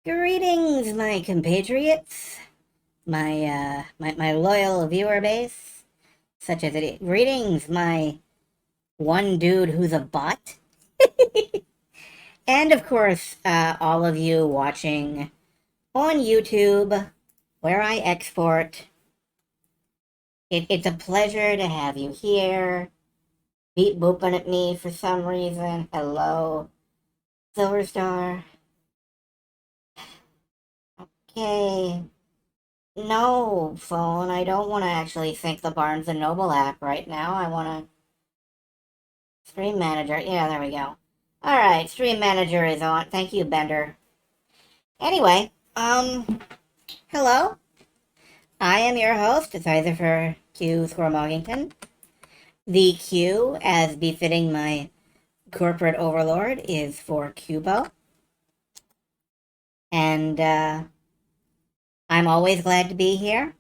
Greetings, my compatriots, my loyal viewer base, such as it is. Greetings, my one dude who's a bot, and of course, all of you watching on YouTube, where I export. It's a pleasure to have you here. Beep booping at me for some reason. Hello, Silver Star. Okay. No, phone. I don't want to actually sync the Barnes& and Noble app right now. I want to... Stream Manager. Yeah, there we go. Alright, Stream Manager is on. Thank you, Bender. Anyway, hello. I am your host, Cypher Q Squirmogington. The Q, as befitting my corporate overlord, is for Cubo. And, I'm always glad to be here.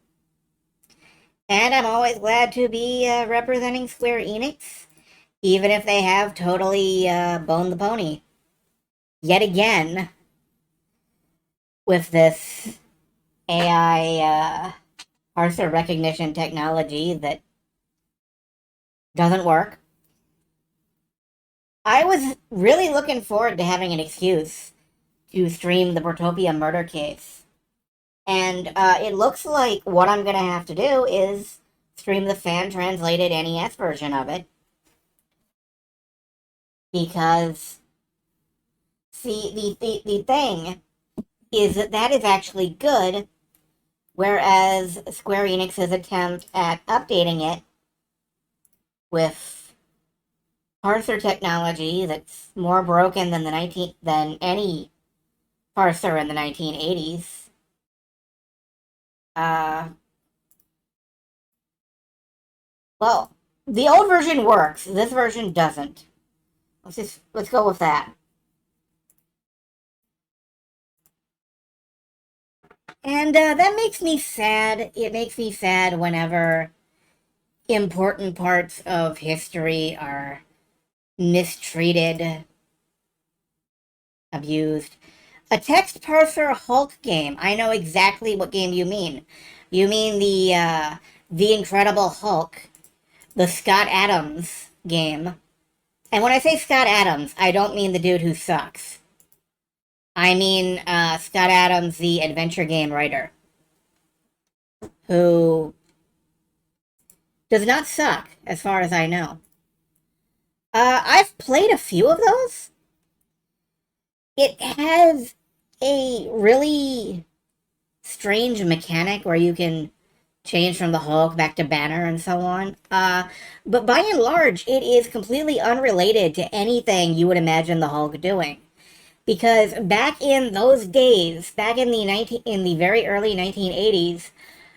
And I'm always glad to be representing Square Enix, even if they have totally boned the pony. Yet again, with this AI parser recognition technology that doesn't work. I was really looking forward to having an excuse to stream the Portopia murder case. And it looks like what I'm going to have to do is stream the fan-translated NES version of it. Because, see, the thing is that is actually good, whereas Square Enix's attempt at updating it with parser technology that's more broken than than any parser in the 1980s. Well, the old version works. This version doesn't. Let's go with that. And that makes me sad. It makes me sad whenever important parts of history are mistreated, abused. A text parser Hulk game. I know exactly what game you mean. You mean the Incredible Hulk, the Scott Adams game. And when I say Scott Adams, I don't mean the dude who sucks. I mean Scott Adams, the adventure game writer, who does not suck, as far as I know. I've played a few of those. It has a really strange mechanic where you can change from the Hulk back to Banner and so on. But by and large, it is completely unrelated to anything you would imagine the Hulk doing. Because back in those days, back in the very early 1980s,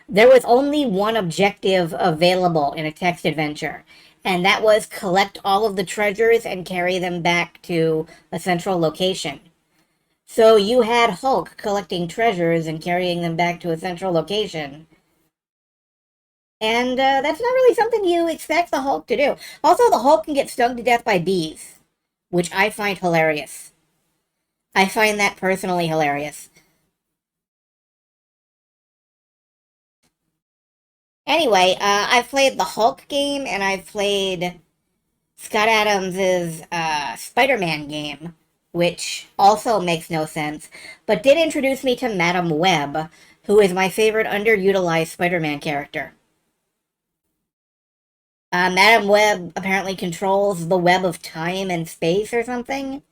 there was only one objective available in a text adventure, and that was collect all of the treasures and carry them back to a central location. So you had Hulk collecting treasures and carrying them back to a central location. And that's not really something you expect the Hulk to do. Also, the Hulk can get stung to death by bees, which I find hilarious. I find that personally hilarious. Anyway, I've played the Hulk game, and I've played Scott Adams' Spider-Man game, which also makes no sense, but did introduce me to Madam Web, who is my favorite underutilized Spider-Man character. Madam Web apparently controls the web of time and space or something,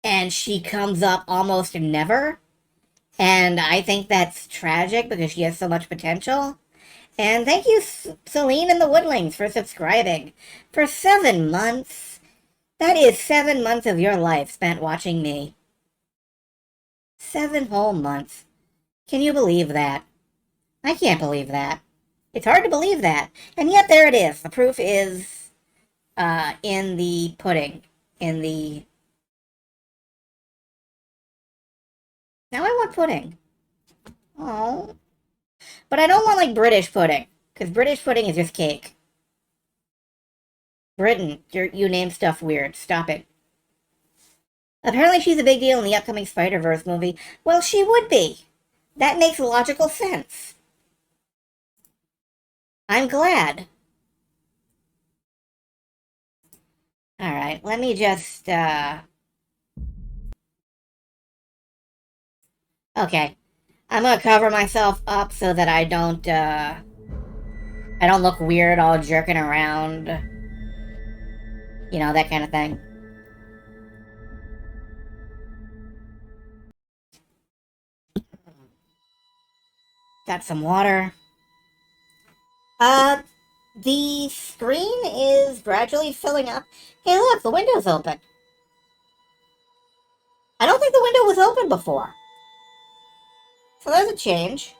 and she comes up almost never. And I think that's tragic because she has so much potential. And thank you, Celine and the Woodlings, for subscribing for 7 months. That is 7 months of your life spent watching me. 7 whole months. Can you believe that? I can't believe that. It's hard to believe that. And yet there it is. The proof is in the pudding. In the... Now I want pudding. Oh. But I don't want, like, British pudding. Because British pudding is just cake. Britain, you name stuff weird. Stop it. Apparently she's a big deal in the upcoming Spider-Verse movie. Well, she would be. That makes logical sense. I'm glad. Alright, let me just, okay. I'm gonna cover myself up so that I don't look weird all jerking around. You know, that kind of thing. Got some water. The screen is gradually filling up. Hey, look, the window's open. I don't think the window was open before. So there's a change.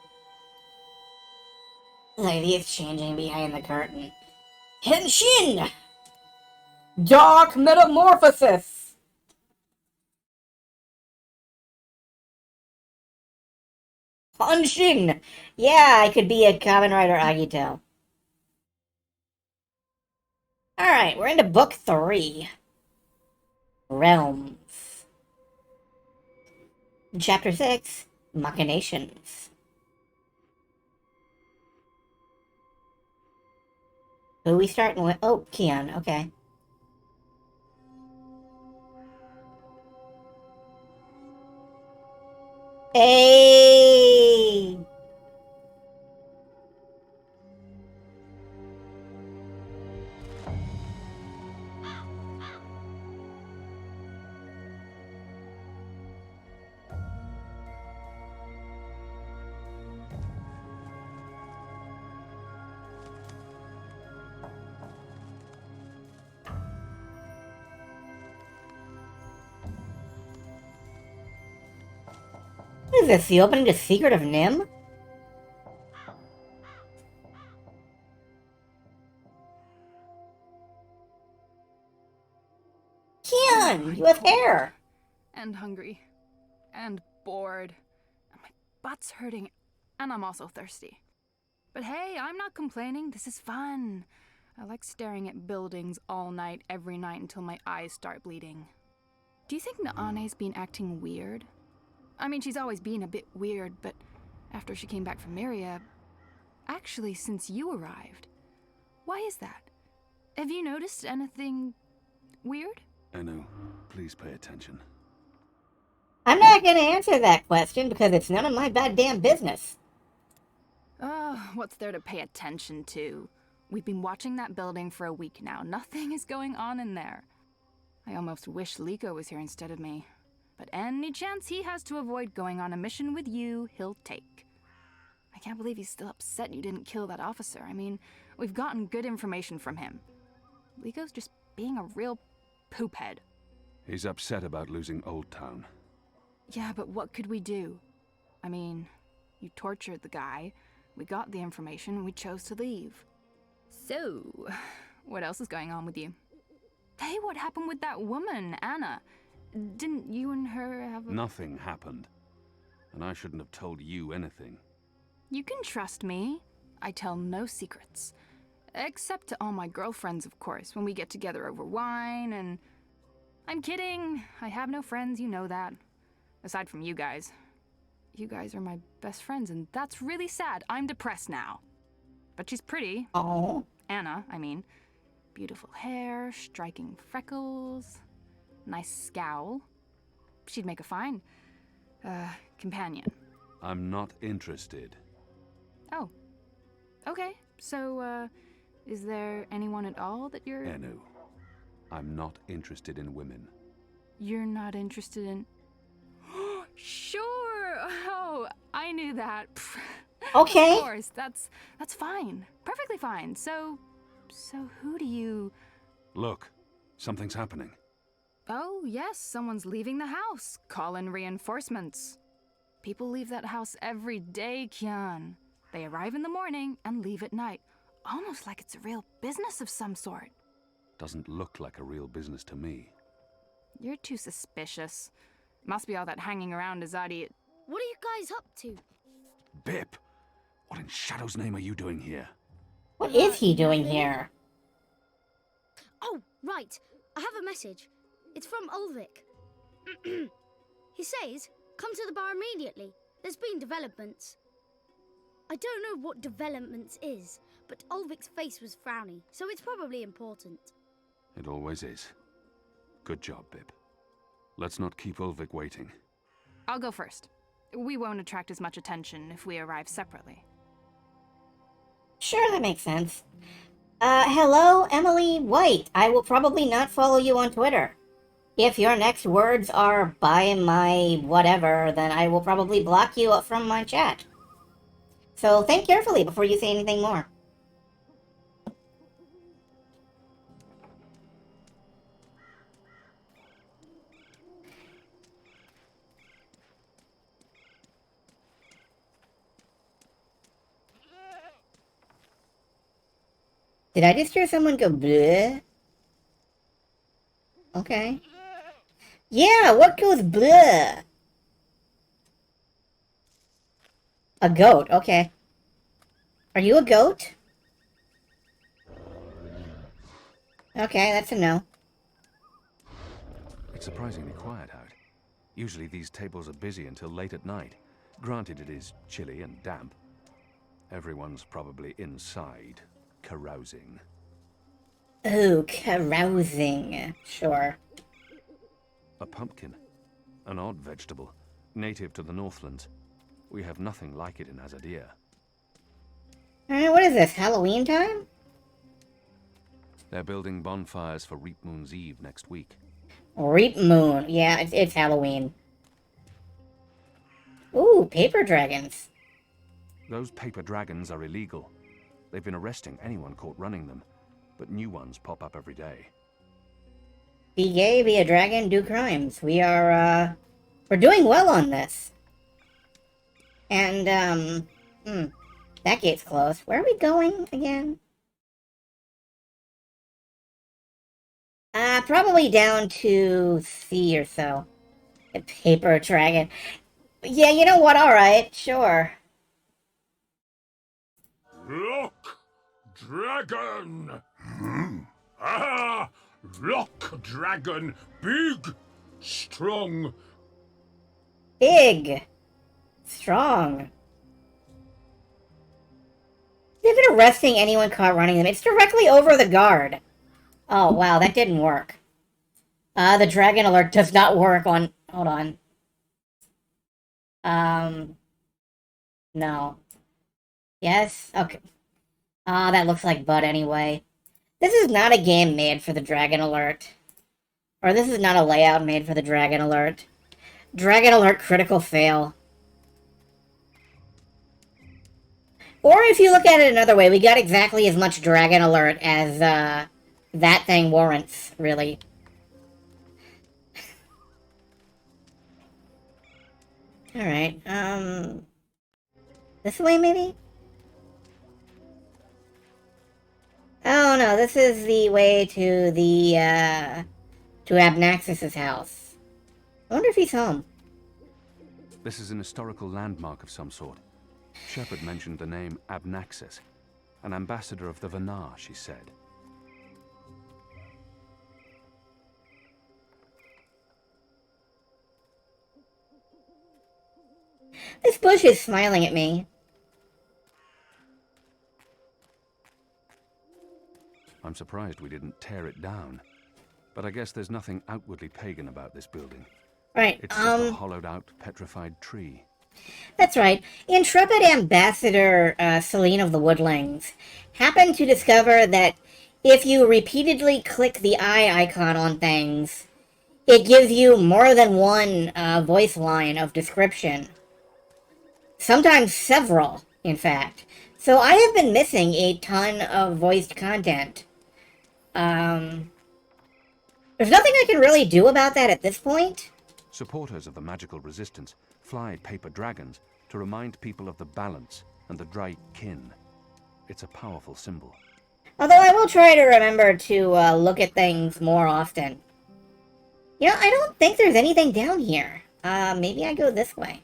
Lady is changing behind the curtain. Henshin! Dark Metamorphosis! Henshin! Yeah, I could be a Kamen Rider Agito. Alright, we're into book 3. Realms. Chapter 6, Machinations. Who are we starting with? Oh, Kion, okay. Hey! What is this, the opening to Secret of Nim? Kion, you have hair! And hungry. And bored. And my butt's hurting. And I'm also thirsty. But hey, I'm not complaining. This is fun. I like staring at buildings all night, every night, until my eyes start bleeding. Do you think Naane's been acting weird? I mean, she's always been a bit weird, but after she came back from Myria... Actually, since you arrived. Why is that? Have you noticed anything... weird? Enu, please pay attention. I'm not gonna answer that question because it's none of my goddamn business. Oh, what's there to pay attention to? We've been watching that building for a week now. Nothing is going on in there. I almost wish Liko was here instead of me. But any chance he has to avoid going on a mission with you, he'll take. I can't believe he's still upset you didn't kill that officer. I mean, we've gotten good information from him. Liko's just being a real poophead. He's upset about losing Old Town. Yeah, but what could we do? I mean, you tortured the guy. We got the information, we chose to leave. So, what else is going on with you? Hey, what happened with that woman, Anna? Didn't you and her have a... Nothing happened. And I shouldn't have told you anything. You can trust me. I tell no secrets. Except to all my girlfriends, of course, when we get together over wine and... I'm kidding. I have no friends, you know that. Aside from you guys. You guys are my best friends, and that's really sad. I'm depressed now. But she's pretty. Oh. Anna, I mean. Beautiful hair, striking freckles, nice scowl. She'd make a fine, companion. I'm not interested. Oh. Okay, so, is there anyone at all that you're... Enu, I'm not interested in women. You're not interested in... Sure! Oh, I knew that. Okay. Of course, that's fine. Perfectly fine. So who do you... Look, something's happening. Oh, yes, someone's leaving the house. Call in reinforcements. People leave that house every day, Kian. They arrive in the morning and leave at night. Almost like it's a real business of some sort. Doesn't look like a real business to me. You're too suspicious. Must be all that hanging around Azadi. What are you guys up to? Bip! What in Shadow's name are you doing here? What is he doing here? Oh, right. I have a message. It's from Ulvik. He says, come to the bar immediately. There's been developments. I don't know what developments is, but Ulvik's face was frowny, so it's probably important. It always is. Good job, Bib. Let's not keep Ulvik waiting. I'll go first. We won't attract as much attention if we arrive separately. Sure, that makes sense. Hello, Emily White. I will probably not follow you on Twitter. If your next words are "by my whatever," then I will probably block you from my chat. So think carefully before you say anything more. Did I just hear someone go bleh? Okay. Yeah, what goes bleh? A goat, okay. Are you a goat? Okay, that's a no. It's surprisingly quiet out. Usually these tables are busy until late at night. Granted, it is chilly and damp. Everyone's probably inside, carousing. Ooh, carousing. Sure. A pumpkin. An odd vegetable, native to the Northlands. We have nothing like it in Azadir. Alright, what is this, Halloween time? They're building bonfires for Reap Moon's Eve next week. Reap Moon. Yeah, it's Halloween. Ooh, paper dragons. Those paper dragons are illegal. They've been arresting anyone caught running them, but new ones pop up every day. Be gay, be a dragon, do crimes. We're doing well on this. And, that gate's closed. Where are we going again? Probably down to C or so. A paper dragon. Yeah, you know what? Alright, sure. Look, dragon! Ah! Look, dragon! Big! Strong! Big. Strong. They've been arresting anyone caught running them. It's directly over the guard. Oh, wow, that didn't work. The dragon alert does not work on... Hold on. No. Yes? Okay. Ah, that looks like Bud anyway. This is not a game made for the dragon alert. Or this is not a layout made for the dragon alert. Dragon alert critical fail. Or if you look at it another way, we got exactly as much dragon alert as, that thing warrants, really. Alright, this way, maybe? Oh, no, this is the way to the, to Abnaxus's house. I wonder if he's home. This is an historical landmark of some sort. Shepard mentioned the name Abnaxus, an ambassador of the Vanar, she said. This bush is smiling at me. I'm surprised we didn't tear it down. But I guess there's nothing outwardly pagan about this building. Right, It's just a hollowed-out, petrified tree. That's right. Intrepid Ambassador Celine of the Woodlings happened to discover that if you repeatedly click the eye icon on things, it gives you more than one voice line of description. Sometimes several, in fact. So I have been missing a ton of voiced content. There's nothing I can really do about that at this point. Supporters of the magical resistance fly paper dragons to remind people of the balance and the dry kin. It's a powerful symbol. Although I will try to remember to look at things more often. You know, I don't think there's anything down here. Maybe I go this way.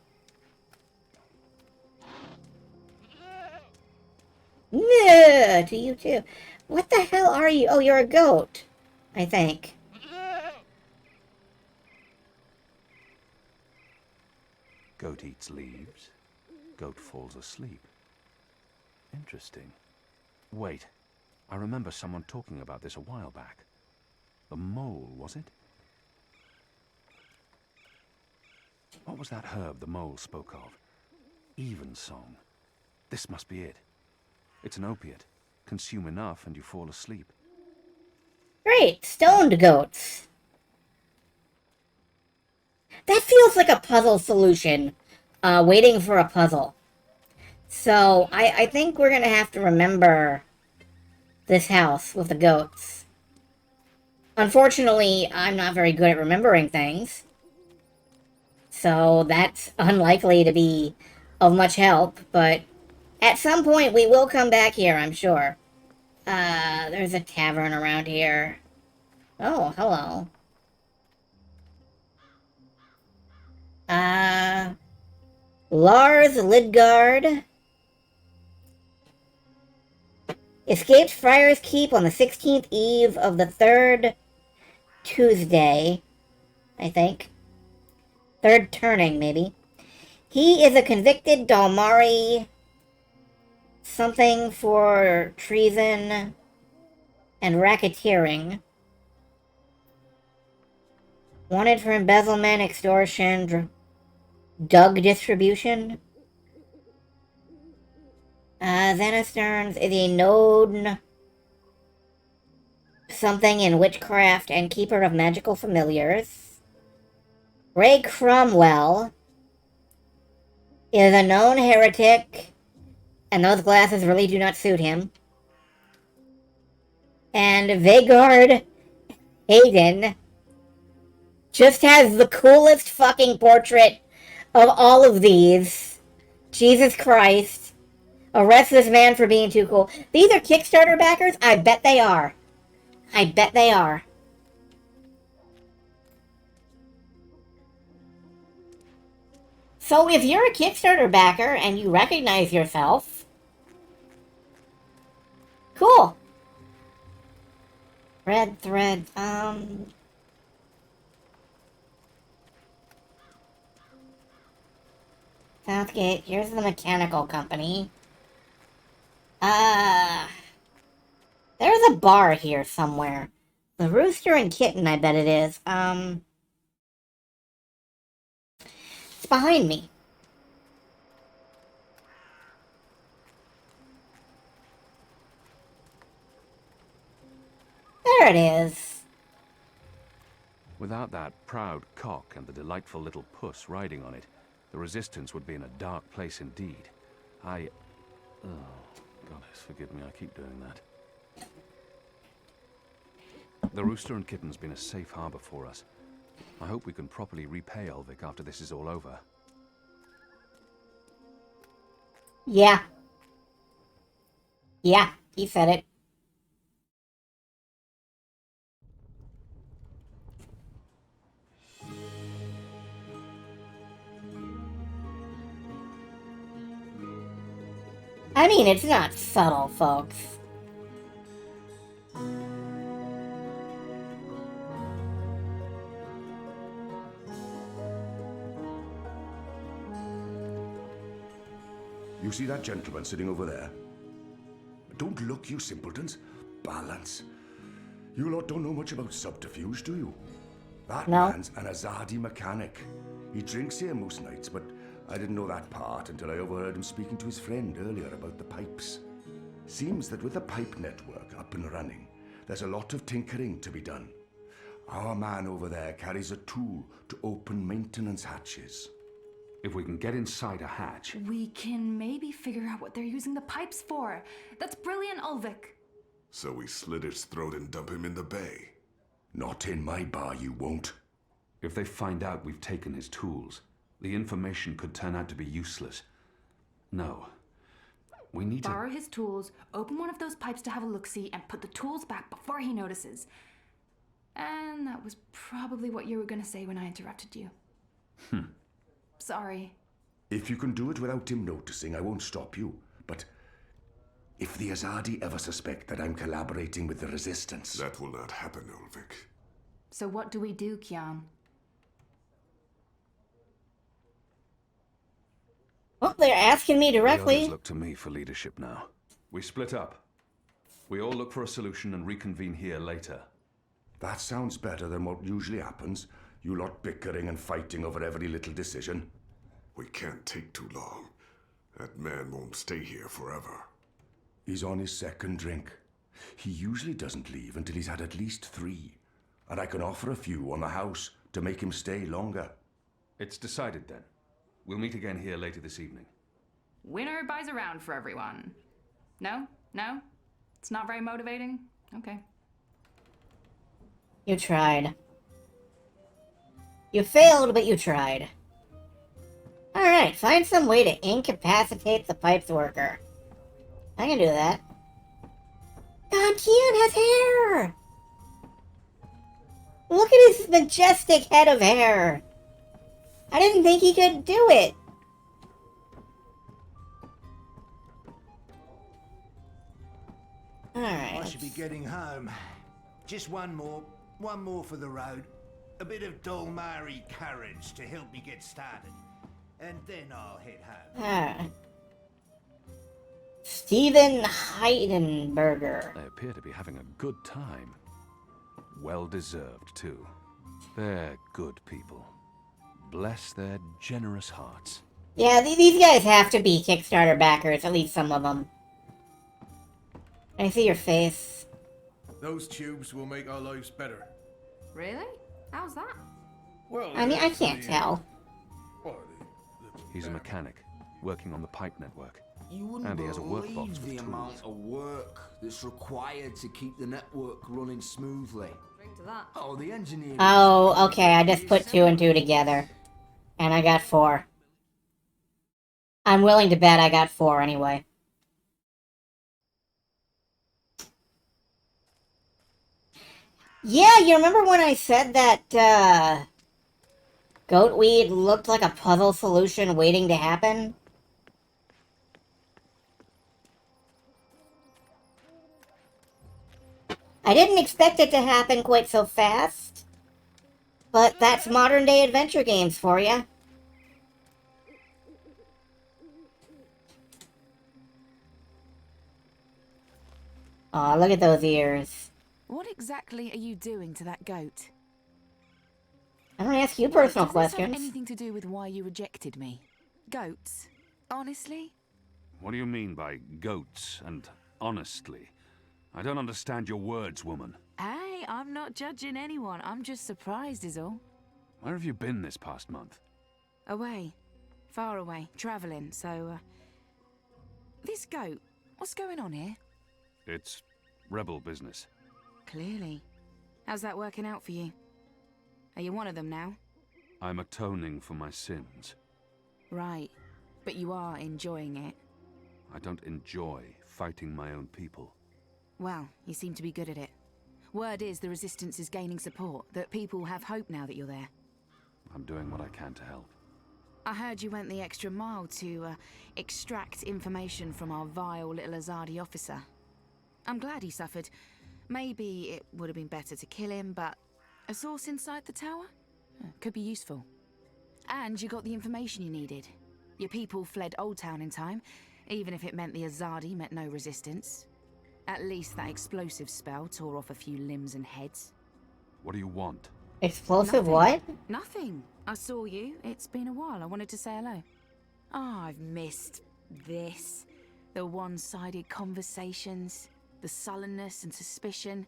No, to you too. What the hell are you? Oh, you're a goat, I think. Goat eats leaves. Goat falls asleep. Interesting. Wait. I remember someone talking about this a while back. The mole, was it? What was that herb the mole spoke of? Evensong. This must be it. It's an opiate. Consume enough and you fall asleep. Great, stoned goats. That feels like a puzzle solution. Waiting for a puzzle. So, I think we're gonna have to remember this house with the goats. Unfortunately, I'm not very good at remembering things. So that's unlikely to be of much help, but at some point we will come back here, I'm sure. There's a tavern around here. Oh, hello. Lars Lidgard escaped Friar's Keep on the 16th eve of the 3rd Tuesday, I think. 3rd turning, maybe. He is a convicted Dalmari something for treason and racketeering. Wanted for embezzlement, extortion, drug distribution. Xanasterns is a known something in witchcraft and keeper of magical familiars. Ray Cromwell is a known heretic, and those glasses really do not suit him. And Vegard Hayden just has the coolest fucking portrait of all of these. Jesus Christ. Arrest this man for being too cool. These are Kickstarter backers? I bet they are. I bet they are. So if you're a Kickstarter backer and you recognize yourself, cool. Red thread, Southgate, here's the mechanical company. There's a bar here somewhere. The Rooster and Kitten, I bet it is. It's behind me. There it is. Without that proud cock and the delightful little puss riding on it, the Resistance would be in a dark place indeed. Oh, goddess, forgive me, I keep doing that. The Rooster and Kitten's been a safe harbor for us. I hope we can properly repay Ulvik after this is all over. Yeah. Yeah, he said it. I mean, it's not subtle, folks. You see that gentleman sitting over there? Don't look, you simpletons. Balance. You lot don't know much about subterfuge, do you? That man's an Azadi mechanic. He drinks here most nights, but I didn't know that part until I overheard him speaking to his friend earlier about the pipes. Seems that with the pipe network up and running, there's a lot of tinkering to be done. Our man over there carries a tool to open maintenance hatches. If we can get inside a hatch... We can maybe figure out what they're using the pipes for. That's brilliant, Ulvik. So we slit his throat and dump him in the bay. Not in my bar, you won't. If they find out we've taken his tools, the information could turn out to be useless. No. We need to... Borrow his tools, open one of those pipes to have a look-see, and put the tools back before he notices. And that was probably what you were going to say when I interrupted you. Sorry. If you can do it without him noticing, I won't stop you. But if the Azadi ever suspect that I'm collaborating with the Resistance... That will not happen, Ulvik. So what do we do, Kian? Well, they're asking me The directly. others look to me for leadership now. We split up. We all look for a solution and reconvene here later. That sounds better than what usually happens. You lot bickering and fighting over every little decision. We can't take too long. That man won't stay here forever. He's on his second drink. He usually doesn't leave until he's had at least 3. And I can offer a few on the house to make him stay longer. It's decided then. We'll meet again here later this evening. Winner buys around for everyone. No? No? It's not very motivating? Okay. You tried. You failed, but you tried. Alright, find some way to incapacitate the pipes worker. I can do that. God, Kian has hair! Look at his majestic head of hair! I didn't think he could do it! Alright. I should be getting home. Just one more for the road. A bit of Dolmari courage to help me get started. And then I'll head home. Alright. Steven Heidenberger. They appear to be having a good time. Well deserved, too. They're good people. Bless their generous hearts. Yeah, these guys have to be Kickstarter backers, at least some of them. Can I see your face? Those tubes will make our lives better. Really? How's that? Well, I mean, I can't tell. He's a mechanic, working on the pipe network. You wouldn't And he has a workbox believe with the amount tools. of work that's required to keep the network running smoothly. Drink to that. Oh, the engineer. Oh, okay, I just put 2 and 2 together. And I got 4. I'm willing to bet I got 4 anyway. Yeah, you remember when I said that, goatweed looked like a puzzle solution waiting to happen? I didn't expect it to happen quite so fast. But that's modern day adventure games for you. Aw, look at those ears. What exactly are you doing to that goat? I don't ask you personal Does this have questions. anything to do with why you rejected me? Goats? Honestly? What do you mean by goats and honestly? I don't understand your words, woman. Hey, I'm not judging anyone. I'm just surprised is all. Where have you been this past month? Away. Far away. Travelling, so, This goat, what's going on here? It's rebel business. Clearly. How's that working out for you? Are you one of them now? I'm atoning for my sins. Right. But you are enjoying it. I don't enjoy fighting my own people. Well, you seem to be good at it. Word is the Resistance is gaining support, that people have hope now that you're there. I'm doing what I can to help. I heard you went the extra mile to, extract information from our vile little Azadi officer. I'm glad he suffered. Maybe it would have been better to kill him, but a source inside the tower? Could be useful. And you got the information you needed. Your people fled Old Town in time, even if it meant the Azadi met no resistance. At least that explosive spell tore off a few limbs and heads. What do you want? Explosive Nothing. what? Nothing. I saw you. It's been a while. I wanted to say hello. Oh, I've missed this. The one-sided conversations, the sullenness and suspicion.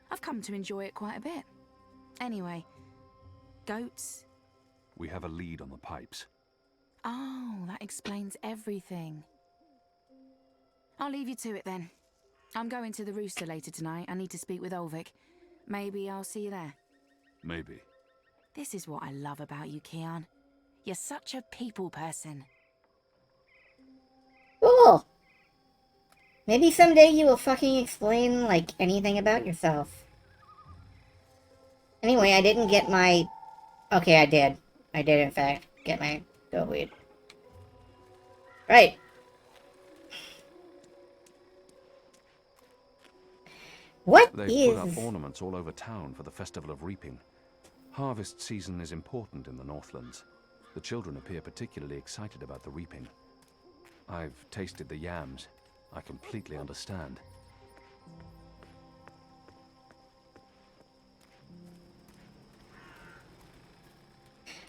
I've come to enjoy it quite a bit. Anyway, goats? We have a lead on the pipes. Oh, that explains everything. I'll leave you to it then. I'm going to the Rooster later tonight. I need to speak with Ulvik. Maybe I'll see you there. Maybe. This is what I love about you, Kian. You're such a people person. Cool. Maybe someday you will fucking explain, like, anything about yourself. Anyway, I didn't get my... Okay, I did. I did, in fact, get my goatweed. Right. What They've is... put up ornaments all over town for the Festival of Reaping. Harvest season is important in the Northlands. The children appear particularly excited about the reaping. I've tasted the yams. I completely understand.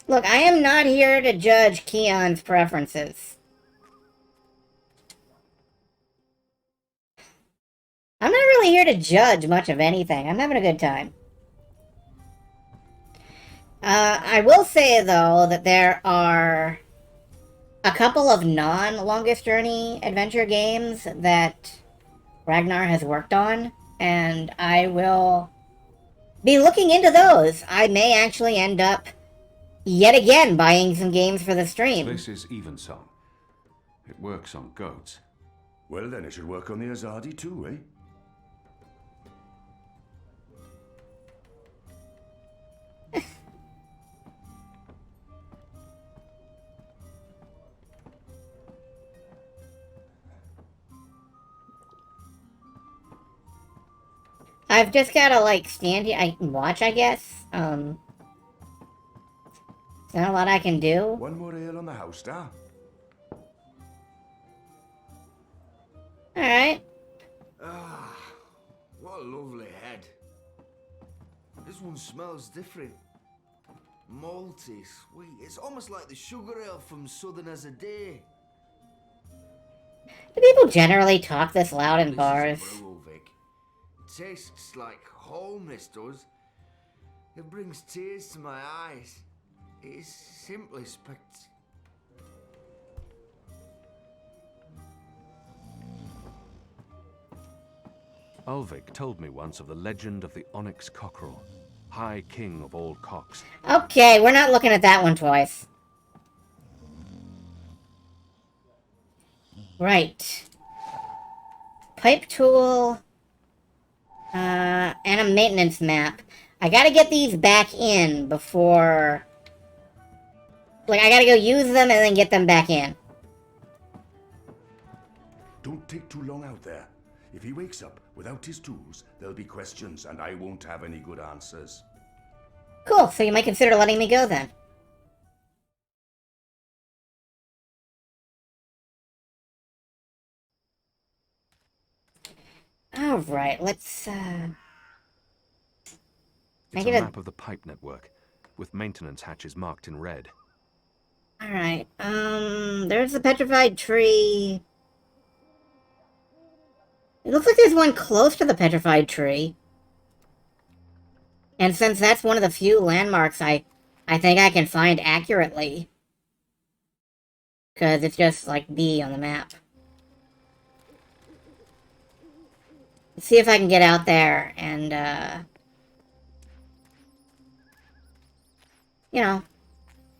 Look, I am not here to judge Keon's preferences. I'm not really here to judge much of anything. I'm having a good time. I will say, though, that there are a couple of non-longest journey adventure games that Ragnar has worked on, and I will be looking into those. I may actually end up, yet again, buying some games for the stream. This is Evensong. It works on goats. Well, then it should work on the Azadi too, eh? I've just gotta, like, stand here. I can watch, I guess. There's not a lot I can do. One more ale on the house, star. Alright. Ah, what a lovely head. This one smells different. Malty, sweet. It's almost like the sugar ale from Southern as a Day. Do people generally talk this loud in bars? This is Brewel, Vic. Tastes like home, this does. It brings tears to my eyes. It is simply Ulvik told me once of the legend of the onyx cockerel, high king of all cocks. Okay, we're not looking at that one twice. Right. Pipe tool. And a maintenance map. I gotta get these back in before... Like, I gotta go use them and then get them back in. Don't take too long out there. If he wakes up without his tools, there'll be questions, and I won't have any good answers. Cool, so you might consider letting me go then. Alright, let's, It's a map of the pipe network, with maintenance hatches marked in red. Alright, there's the petrified tree. It looks like there's one close to the petrified tree. And since that's one of the few landmarks I think I can find accurately. Because it's just, like, B on the map. Let's see if I can get out there and, you know,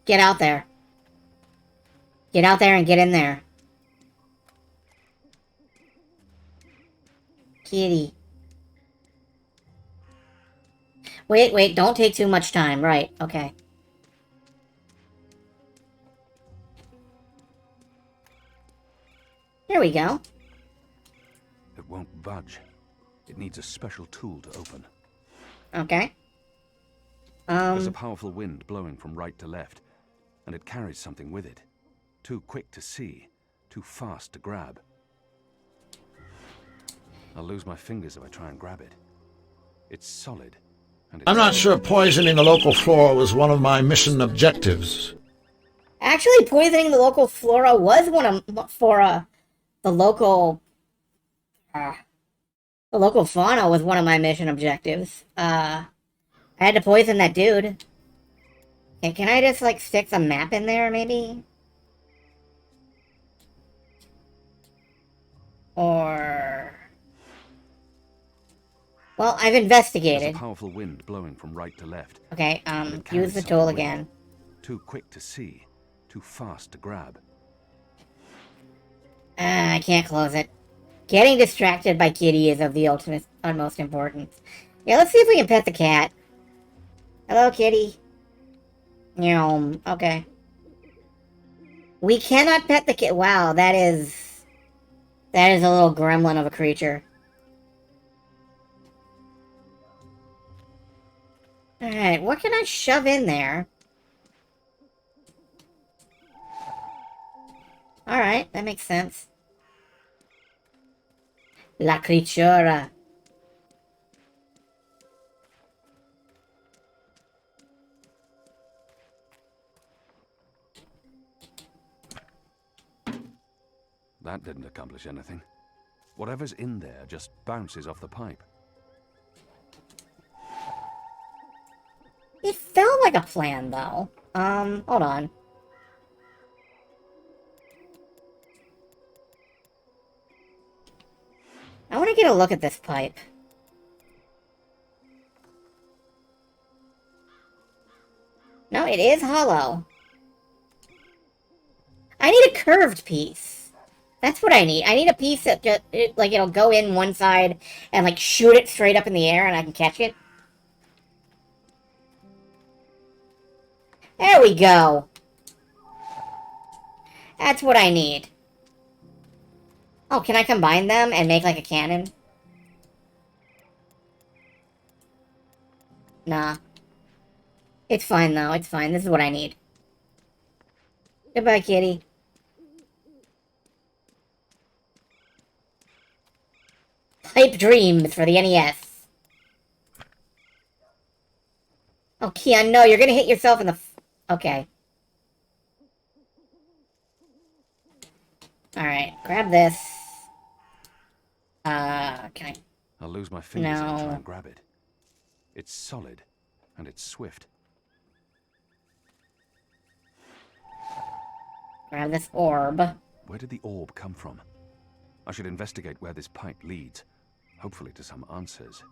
get out there. Get out there and get in there. Kitty. Wait, don't take too much time. Right, okay. There we go. It won't budge. It needs a special tool to open. Okay. There's a powerful wind blowing from right to left, and it carries something with it. Too quick to see, too fast to grab. I'll lose my fingers if I try and grab it. It's solid. And I'm not sure poisoning the local flora was one of my mission objectives. Actually, poisoning the local flora was one of the local fauna was one of my mission objectives. I had to poison that dude. Okay, can I just like stick the map in there maybe? Or well, I've investigated. There's a powerful wind blowing from right to left. Okay, use the tool again. Too quick to see, too fast to grab. I can't close it. Getting distracted by Kitty is of the utmost importance. Yeah, let's see if we can pet the cat. Hello, Kitty. Okay. We cannot pet the cat. Wow, that is a little gremlin of a creature. Alright, what can I shove in there? Alright, that makes sense. La creatura. That didn't accomplish anything. Whatever's in there just bounces off the pipe. It felt like a plan, though. Hold on. I want to get a look at this pipe. No, it is hollow. I need a curved piece. That's what I need. I need a piece that just, it'll go in one side and, like, shoot it straight up in the air and I can catch it. There we go. That's what I need. Oh, can I combine them and make, like, a cannon? Nah. It's fine, though. It's fine. This is what I need. Goodbye, kitty. Pipe Dreams for the NES. Oh, Keon, no, you're gonna hit yourself in the... Okay. Alright, grab this. Can I... I'll lose my fingers if I try No. and grab it. It's solid, and it's swift. Grab this orb. Where did the orb come from? I should investigate where this pipe leads. Hopefully to some answers.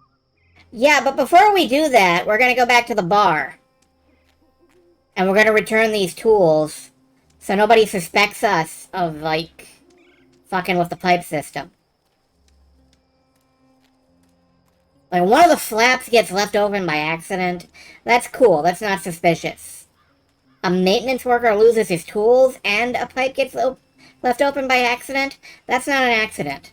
Yeah, but before we do that, we're gonna go back to the bar. And we're gonna return these tools, so nobody suspects us of, like, fucking with the pipe system. Like, one of the flaps gets left open by accident. That's cool, that's not suspicious. A maintenance worker loses his tools and a pipe gets left open by accident? That's not an accident.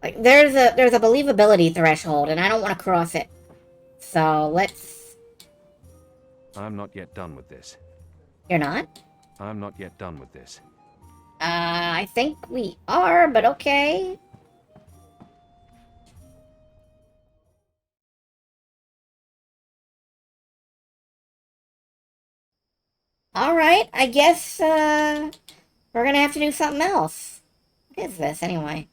Like, there's a believability threshold, and I don't want to cross it. So, let's... I'm not yet done with this. You're not? I'm not yet done with this. I think we are, but okay. Alright, I guess, we're gonna have to do something else. What is this, anyway?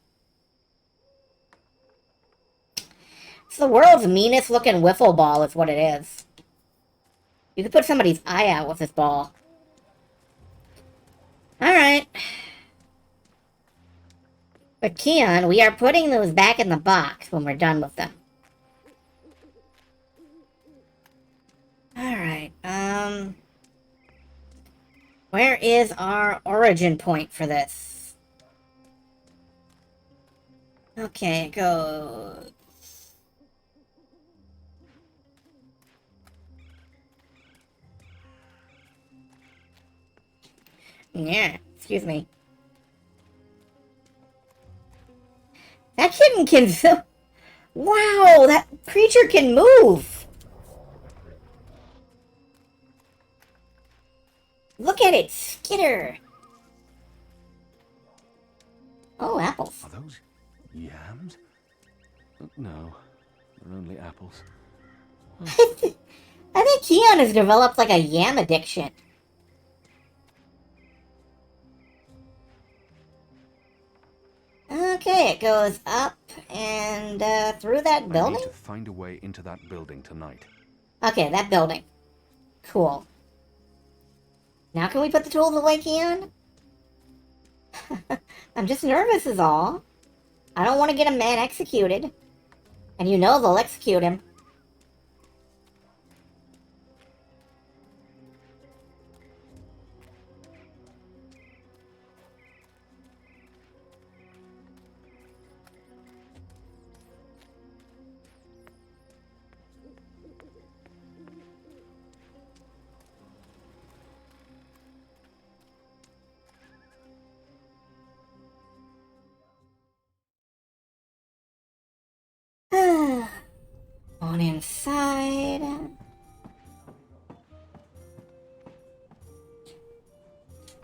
It's the world's meanest looking wiffle ball is what it is. You could put somebody's eye out with this ball. Alright. But Keon, we are putting those back in the box when we're done with them. Alright, where is our origin point for this? Okay, go... Yeah, excuse me. That kitten can... Wow, that creature can move! Look at it skitter! Oh, apples. Are those yams? No, they're only apples. I think Keon has developed like a yam addiction. Okay, it goes up and through that I building? need to find a way into that building tonight. Okay, that building. Cool. Now can we put the tools away, Keon? I'm just nervous is all. I don't want to get a man executed. And you know they'll execute him. On inside.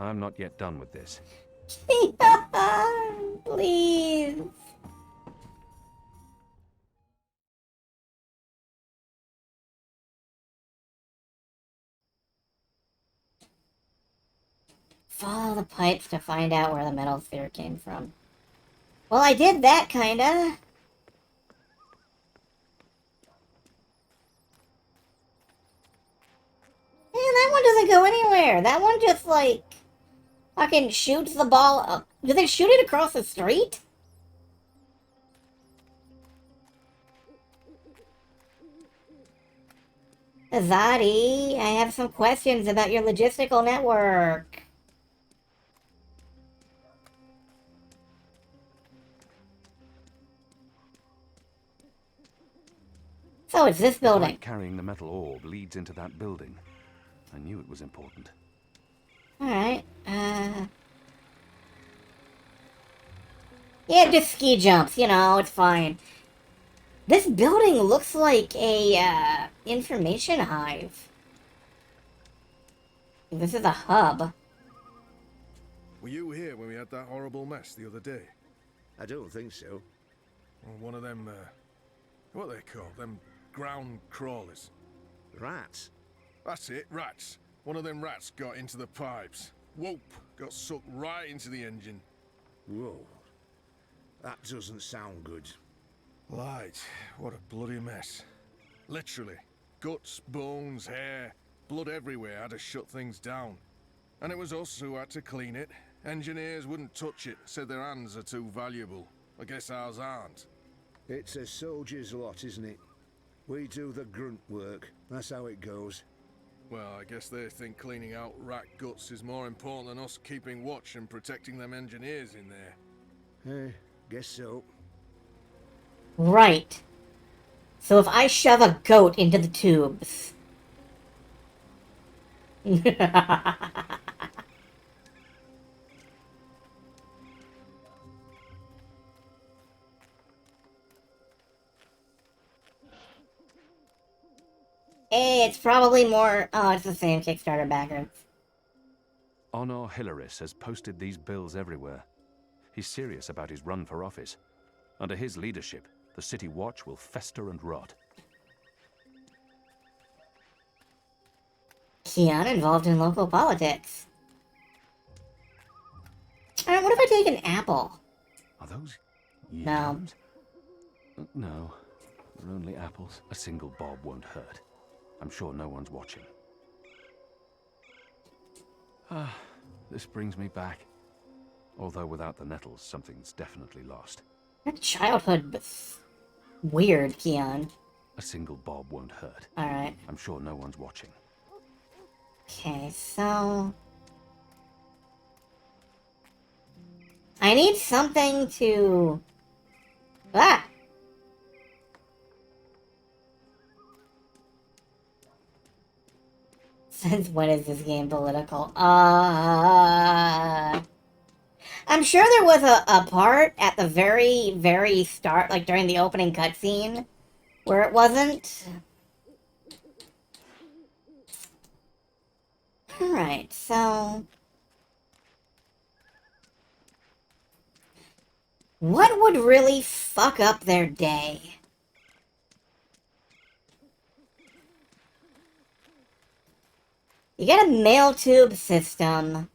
I'm not yet done with this. Please. Follow the pipes to find out where the metal sphere came from. Well, I did that, kinda. Man, that one doesn't go anywhere. That one just, like, fucking shoots the ball up. Do they shoot it across the street? Azadi, I have some questions about your logistical network. So it's this building. The pipe carrying the metal orb leads into that building. I knew it was important. Alright, yeah, just ski jumps, you know, it's fine. This building looks like a, information hive. This is a hub. Were you here when we had that horrible mess the other day? I don't think so. Or one of them, what are they called? Them ground crawlers. Rats? That's it, rats. One of them rats got into the pipes. Whoop! Got sucked right into the engine. Whoa. That doesn't sound good. Light, what a bloody mess. Literally. Guts, bones, hair, blood everywhere had to shut things down. And it was us who had to clean it. Engineers wouldn't touch it, said their hands are too valuable. I guess ours aren't. It's a soldier's lot, isn't it? We do the grunt work. That's how it goes. Well, I guess they think cleaning out rat guts is more important than us keeping watch and protecting them engineers in there. Guess so. Right. So if I shove a goat into the tubes... Hey, it's probably more... Oh, it's the same Kickstarter backwards. Honor Hilaris has posted these bills everywhere. He's serious about his run for office. Under his leadership, the City Watch will fester and rot. Keon involved in local politics. Alright, what if I take an apple? Are those No. yams? No. They're only apples. A single bob won't hurt. I'm sure no one's watching. Ah, this brings me back. Although without the nettles, something's definitely lost. Your childhood was weird, Keon. A single bob won't hurt. Alright. I'm sure no one's watching. Okay, so... I need something to... Ah! Since when is this game political? I'm sure there was a part at the very, very start, like during the opening cutscene, where it wasn't. Alright, so... what would really fuck up their day? You got a mail tube system.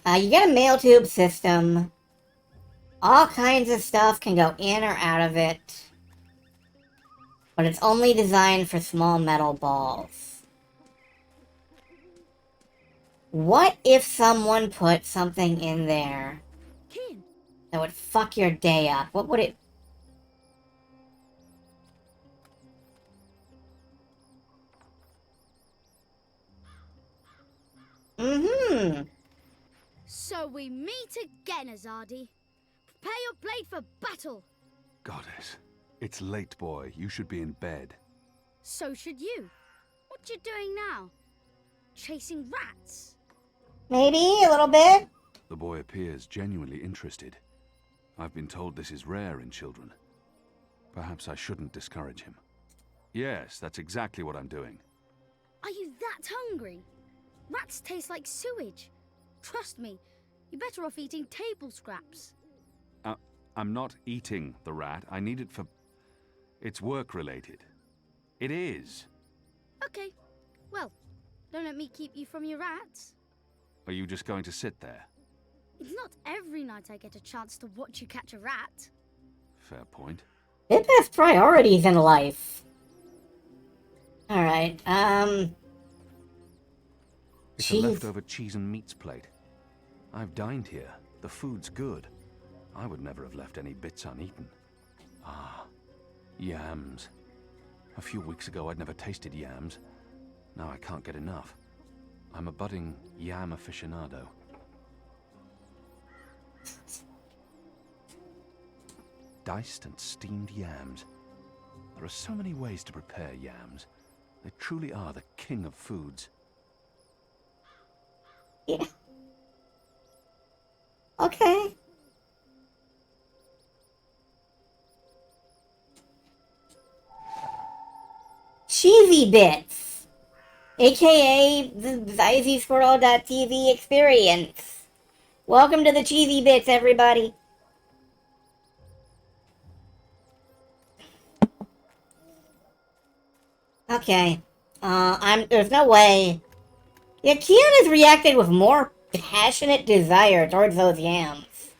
You got a mail tube system. All kinds of stuff can go in or out of it. But it's only designed for small metal balls. What if someone put something in there that would fuck your day up? What would it... So we meet again, Azadi. Prepare your blade for battle. Goddess, it's late, boy. You should be in bed. So should you. What you doing now? Chasing rats? Maybe a little bit. The boy appears genuinely interested. I've been told this is rare in children. Perhaps I shouldn't discourage him. Yes, that's exactly what I'm doing. Are you that hungry? Rats taste like sewage. Trust me, you're better off eating table scraps. I'm not eating the rat. I need it for... It's work-related. It is. Okay, well, don't let me keep you from your rats. Are you just going to sit there? It's not every night I get a chance to watch you catch a rat. Fair point. It has priorities in life. Alright, It's Jeez. a leftover cheese and meats plate. I've dined here. The food's good. I would never have left any bits uneaten. Ah, yams. A few weeks ago I'd never tasted yams. Now I can't get enough. I'm a budding yam aficionado. Diced and steamed yams. There are so many ways to prepare yams. They truly are the king of foods. Yeah. Okay. Cheesy Bits, aka the ZyzySquirrel.tv experience. Welcome to the Cheesy Bits, everybody. Okay. There's no way. Yeah, Keon has reacted with more passionate desire towards those yams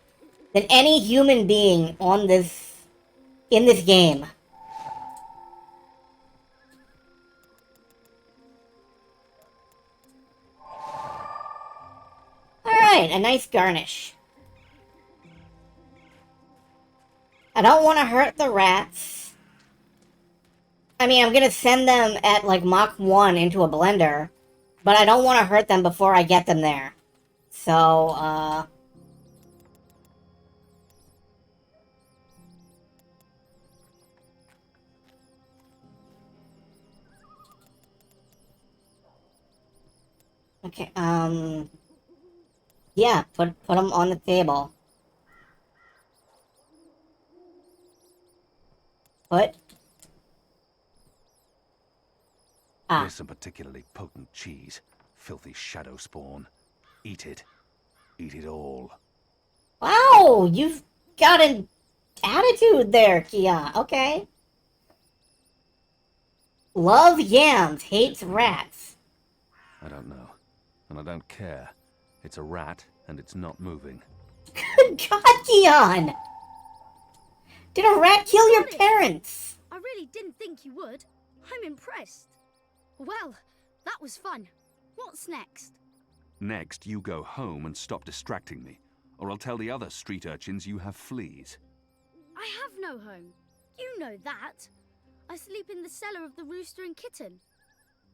than any human being in this game. Alright, a nice garnish. I don't want to hurt the rats. I mean, I'm gonna send them at like Mach 1 into a blender, but I don't want to hurt them before I get them there. So, okay, yeah, put them on the table. Put. Here's some particularly potent cheese. Filthy shadow spawn. Eat it. Eat it all. Wow, you've got an attitude there, Kia. Okay. Love yams, hates rats. I don't know. And I don't care. It's a rat, and it's not moving. Good God, Keon! Did a rat kill your parents? I really didn't think you would. I'm impressed. Well, that was fun. What's next? Next, you go home and stop distracting me, or I'll tell the other street urchins you have fleas. I have no home. You know that. I sleep in the cellar of the Rooster and Kitten.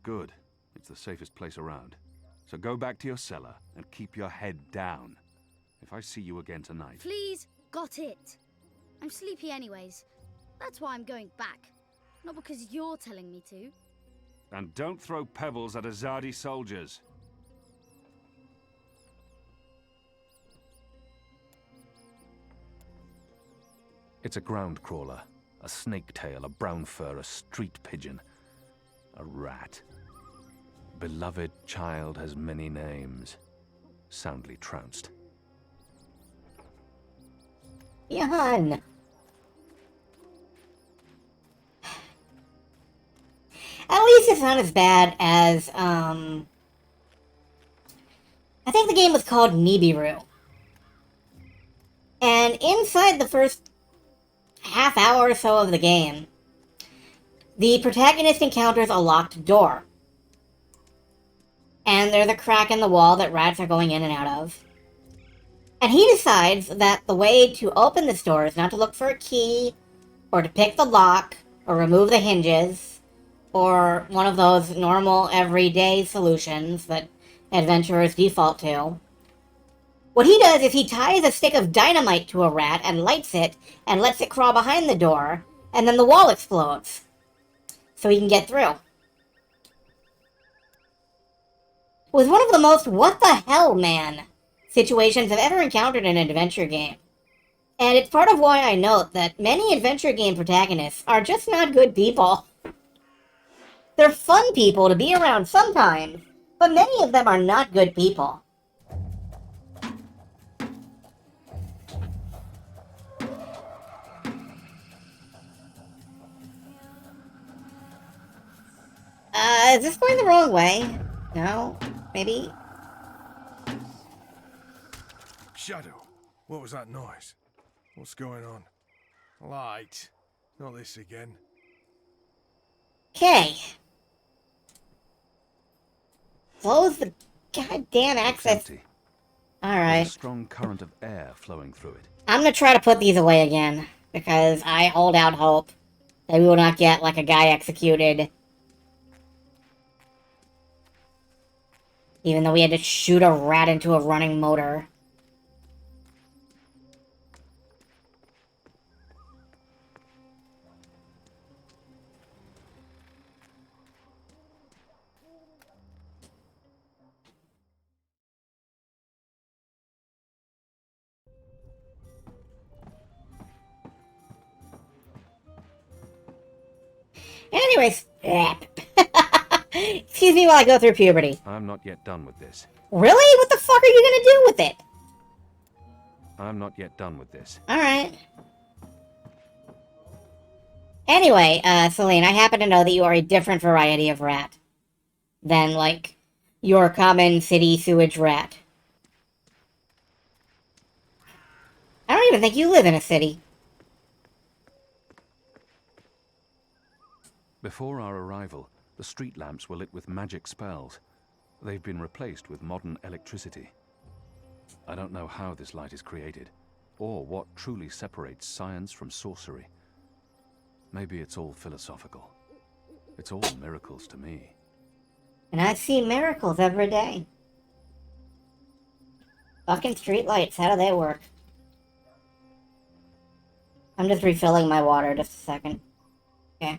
Good. It's the safest place around. So go back to your cellar and keep your head down. If I see you again tonight... Please, got it. I'm sleepy anyways. That's why I'm going back. Not because you're telling me to. And don't throw pebbles at Azadi soldiers. It's a ground crawler, a snake tail, a brown fur, a street pigeon, a rat. Beloved child has many names. Soundly trounced. Johan. At least it's not as bad as, I think the game was called Nibiru. And inside the first half hour or so of the game, the protagonist encounters a locked door. And there's a crack in the wall that rats are going in and out of. And he decides that the way to open this door is not to look for a key, or to pick the lock, or remove the hinges, or one of those normal everyday solutions that adventurers default to. What he does is he ties a stick of dynamite to a rat and lights it and lets it crawl behind the door, and then the wall explodes. So he can get through. It was one of the most what the hell, man situations I've ever encountered in an adventure game. And it's part of why I note that many adventure game protagonists are just not good people. They're fun people to be around sometimes, but many of them are not good people. Is this going the wrong way? No? Maybe? Shadow, what was that noise? What's going on? Light. Not this again. Okay. Close the goddamn access. Empty. There's Alright. a strong current of air flowing through it. I'm gonna try to put these away again, because I hold out hope that we will not get, like, a guy executed. Even though we had to shoot a rat into a running motor. Anyways, excuse me while I go through puberty. I'm not yet done with this. Really? What the fuck are you gonna do with it? I'm not yet done with this. Alright. Anyway, Celine, I happen to know that you are a different variety of rat than, like, your common city sewage rat. I don't even think you live in a city. Before our arrival, the street lamps were lit with magic spells. They've been replaced with modern electricity. I don't know how this light is created, or what truly separates science from sorcery. Maybe it's all philosophical. It's all miracles to me. And I see miracles every day. Fucking streetlights, how do they work? I'm just refilling my water, just a second. Okay.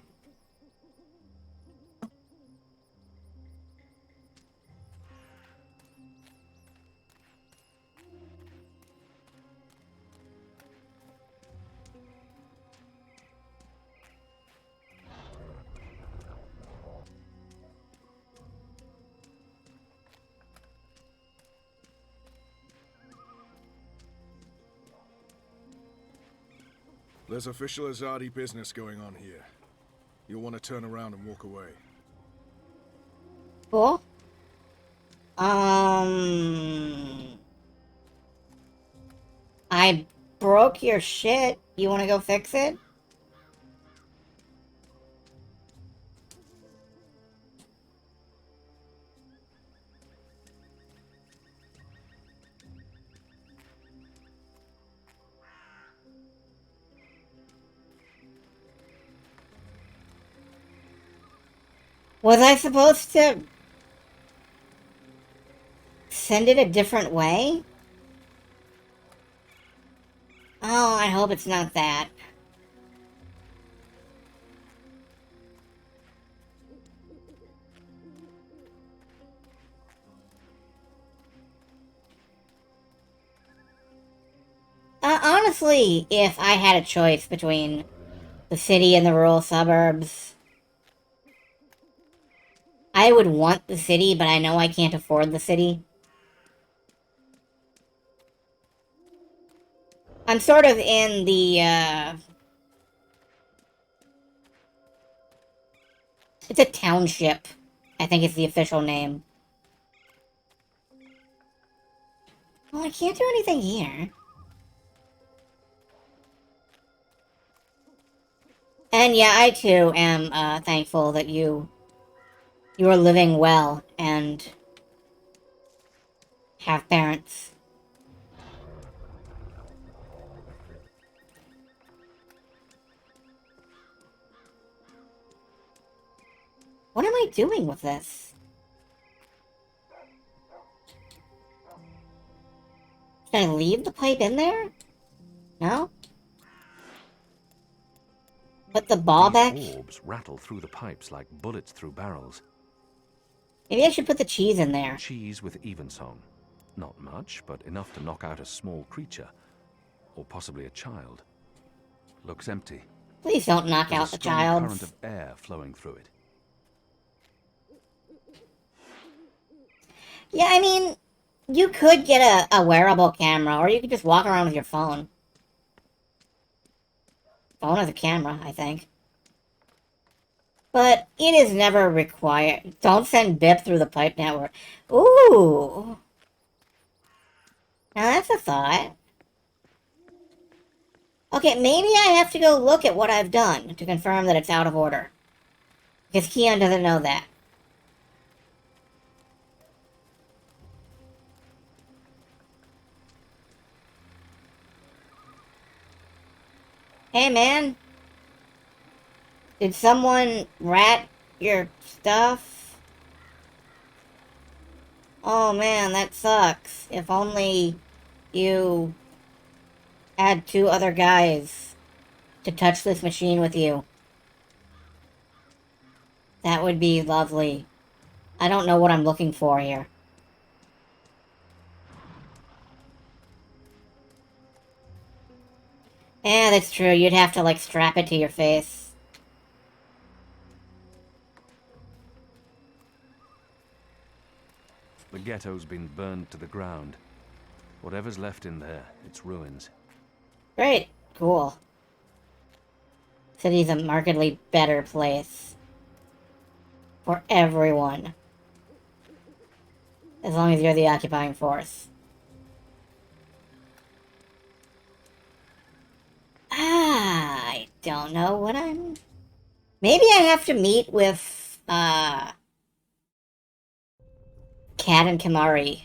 There's official Azadi business going on here. You'll want to turn around and walk away. Cool. I broke your shit. You want to go fix it? Was I supposed to send it a different way? Oh, I hope it's not that. Honestly, if I had a choice between the city and the rural suburbs, I would want the city, but I know I can't afford the city. I'm sort of in the, it's a township, I think is the official name. Well, I can't do anything here. And yeah, I too am, thankful that you are living well and have parents. What am I doing with this? Should I leave the pipe in there? No? Put the ball back? These orbs rattle through the pipes like bullets through barrels. Maybe I should put the cheese in there. Cheese with evensong. Not much, but enough to knock out a small creature. or possibly a child. Looks empty. Please don't knock There's out a the strong child. current of air flowing through it. Yeah, I mean, you could get a wearable camera, or you could just walk around with your phone. Phone is a camera, I think. But it is never required. Don't send BIP through the pipe network. Ooh. Now that's a thought. Okay, maybe I have to go look at what I've done to confirm that it's out of order. Because Keon doesn't know that. Hey, man. Did someone rat your stuff? Oh, man, that sucks. If only you had 2 other guys to touch this machine with you. That would be lovely. I don't know what I'm looking for here. Yeah, that's true. You'd have to, like, strap it to your face. The ghetto's been burned to the ground. Whatever's left in there, it's ruins. Great. Cool. City's a markedly better place. For everyone. As long as you're the occupying force. I don't know what I'm... Maybe I have to meet with, Kat and Kamari.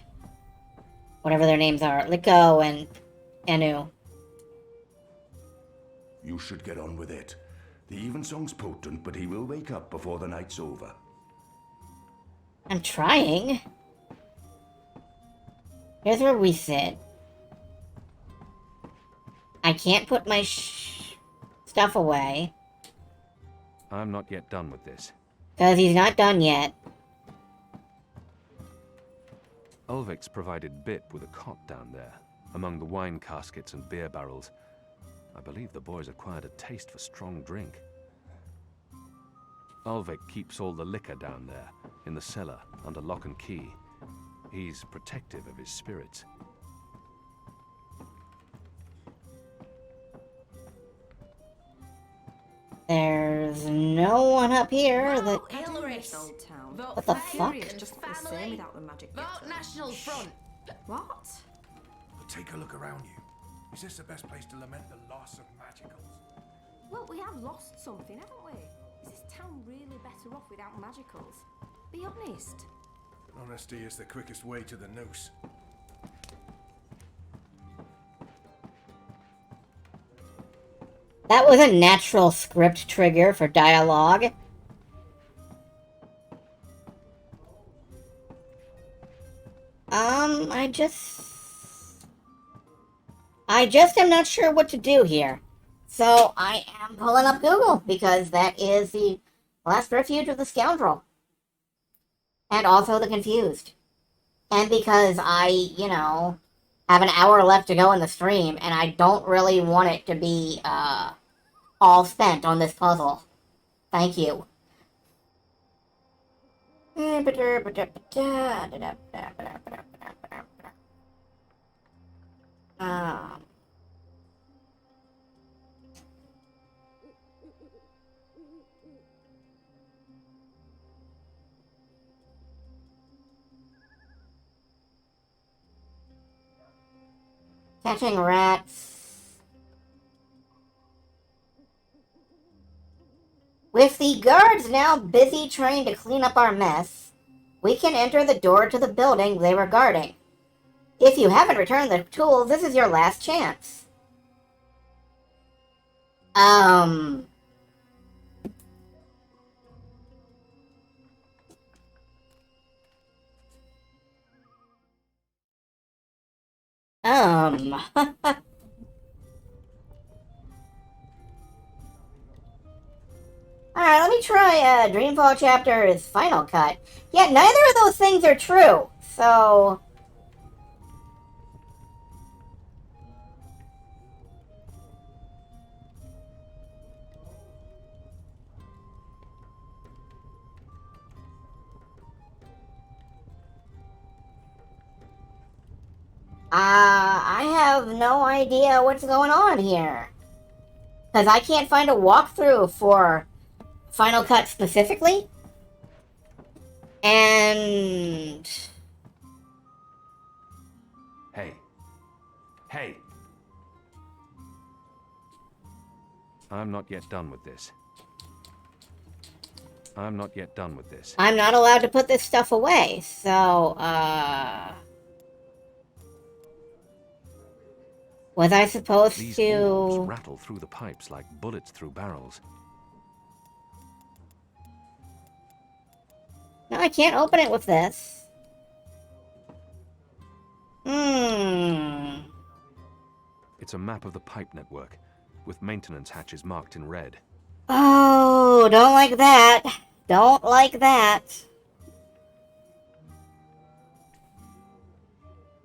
Whatever their names are. Liko and Enu. You should get on with it. The evensong's potent, but he will wake up before the night's over. I'm trying. Here's where we sit. I can't put my stuff away. I'm not yet done with this. Because he's not done yet. Ulvik's provided Bip with a cot down there, among the wine caskets and beer barrels. I believe the boys acquired a taste for strong drink. Ulvik keeps all the liquor down there, in the cellar, under lock and key. He's protective of his spirits. There's no one up here that... Vote What the fuck? just the same without the magic. Vote National Front. What? But take a look around you. Is this the best place to lament the loss of magicals? Well, we have lost something, haven't we? Is this town really better off without magicals? Be honest. Honesty is the quickest way to the noose. That was a natural script trigger for dialogue. I just am not sure what to do here. So I am pulling up Google, because that is the last refuge of the scoundrel. And also the confused. And because I, you know, have an hour left to go in the stream, and I don't really want it to be, all spent on this puzzle. Thank you. Catching rats. With the guards now busy trying to clean up our mess, we can enter the door to the building they were guarding. If you haven't returned the tools, this is your last chance. Alright, let me try Dreamfall Chapter's Final Cut. Yeah, neither of those things are true, so... I have no idea what's going on here. Because I can't find a walkthrough for Final Cut specifically. And... Hey. Hey! I'm not yet done with this. I'm not yet done with this. I'm not allowed to put this stuff away, so, was I supposed These to... orbs rattle through the pipes like bullets through barrels. No, I can't open it with this. It's a map of the pipe network, with maintenance hatches marked in red. Oh, don't like that. Don't like that.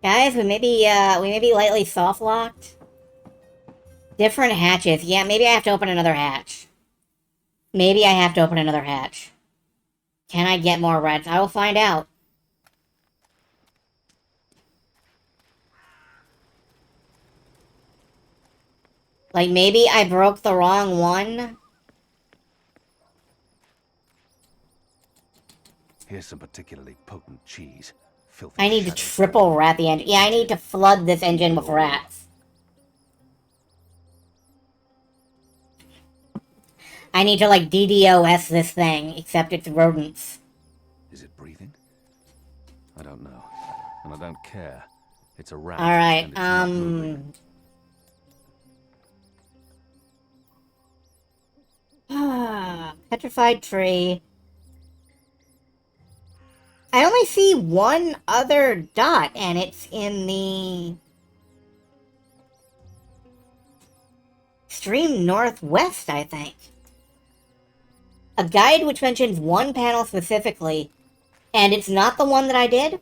Guys, we may be lightly soft-locked. Different hatches. Yeah, maybe I have to open another hatch. Maybe I have to open another hatch. Can I get more reds? I will find out. Like, maybe I broke the wrong one? Here's some particularly potent cheese. Filthy I need to shadow. triple rat the engine. Yeah, I need to flood this engine with rats. I need to, like, DDoS this thing, except it's rodents. Is it breathing? I don't know. And I don't care. It's a rat. Alright, and it's not moving. Petrified tree. I only see one other dot, and it's in the extreme northwest, I think. A guide which mentions one panel specifically, and it's not the one that I did?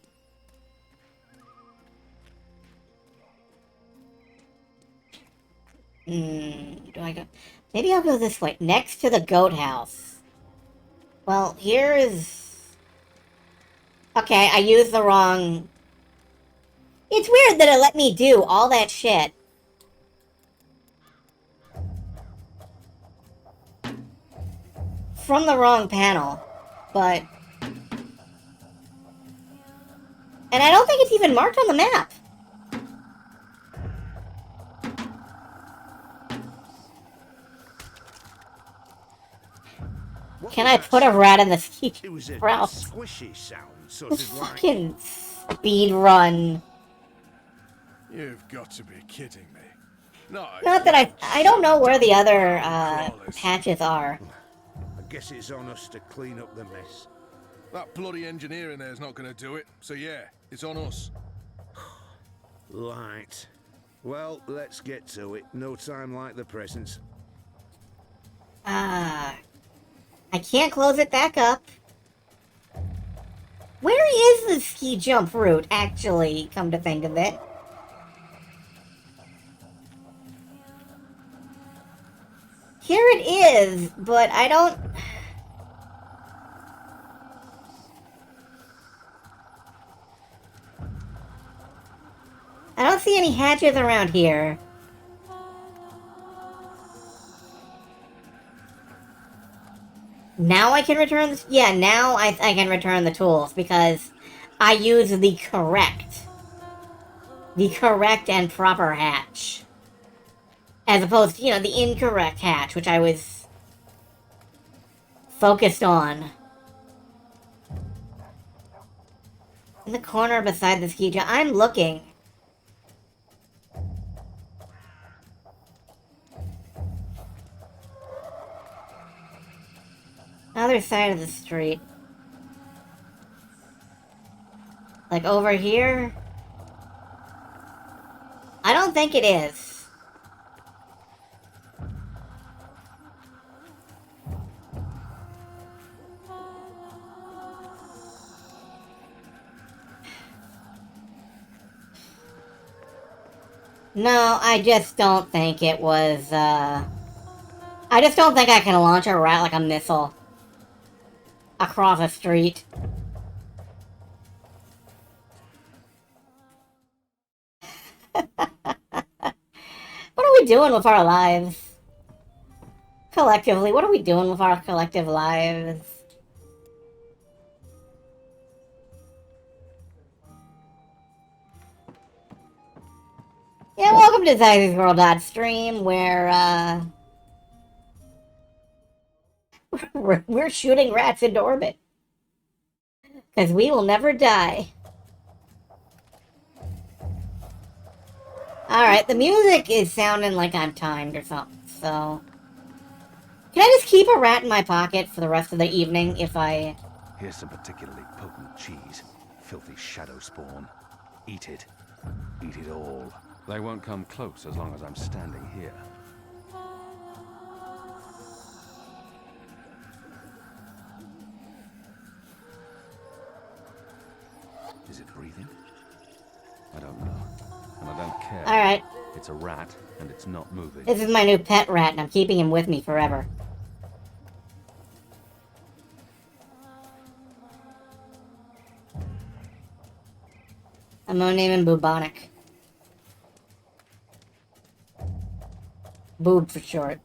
Do I go... Maybe I'll go this way, next to the goat house. Well, here's... Okay, I used the wrong... It's weird that it let me do all that shit. From the wrong panel. But... And I don't think it's even marked on the map. Can I put a rat in the ski route? Squishy sound, sort This of like. fucking speed run. You've got to be kidding me. No, Not that I don't know where the other patches are. I guess it's on us to clean up the mess. That bloody engineer in there's not going to do it. So yeah, it's on us. Right. Well, let's get to it. No time like the present. I can't close it back up. Where is the ski jump route, actually, come to think of it? Here it is, but I don't... I don't see any hatches around here. Now I can return the... Yeah, now I can return the tools, because I use the correct and proper hatch. As opposed to, you know, the incorrect hatch, which I was focused on. In the corner beside the ski jump. I'm looking. Other side of the street. Like over here? I don't think it is. No, I just don't think it was, I just don't think I can launch a rat like a missile across a street. we doing with our lives? Collectively, what are we doing with our collective lives? Yeah, welcome to Stream, where, we're shooting rats into orbit. Because we will never die. Alright, the music is sounding like I'm timed or something, so... Can I just keep a rat in my pocket for the rest of the evening if I... Here's some particularly potent cheese. Filthy shadow spawn. Eat it. Eat it all. They won't come close as long as I'm standing here. Is it breathing? I don't know. And I don't care. Alright. It's a rat, and it's not moving. This is my new pet rat, and I'm keeping him with me forever. I'm gonna name him Bubonic. Boob for short.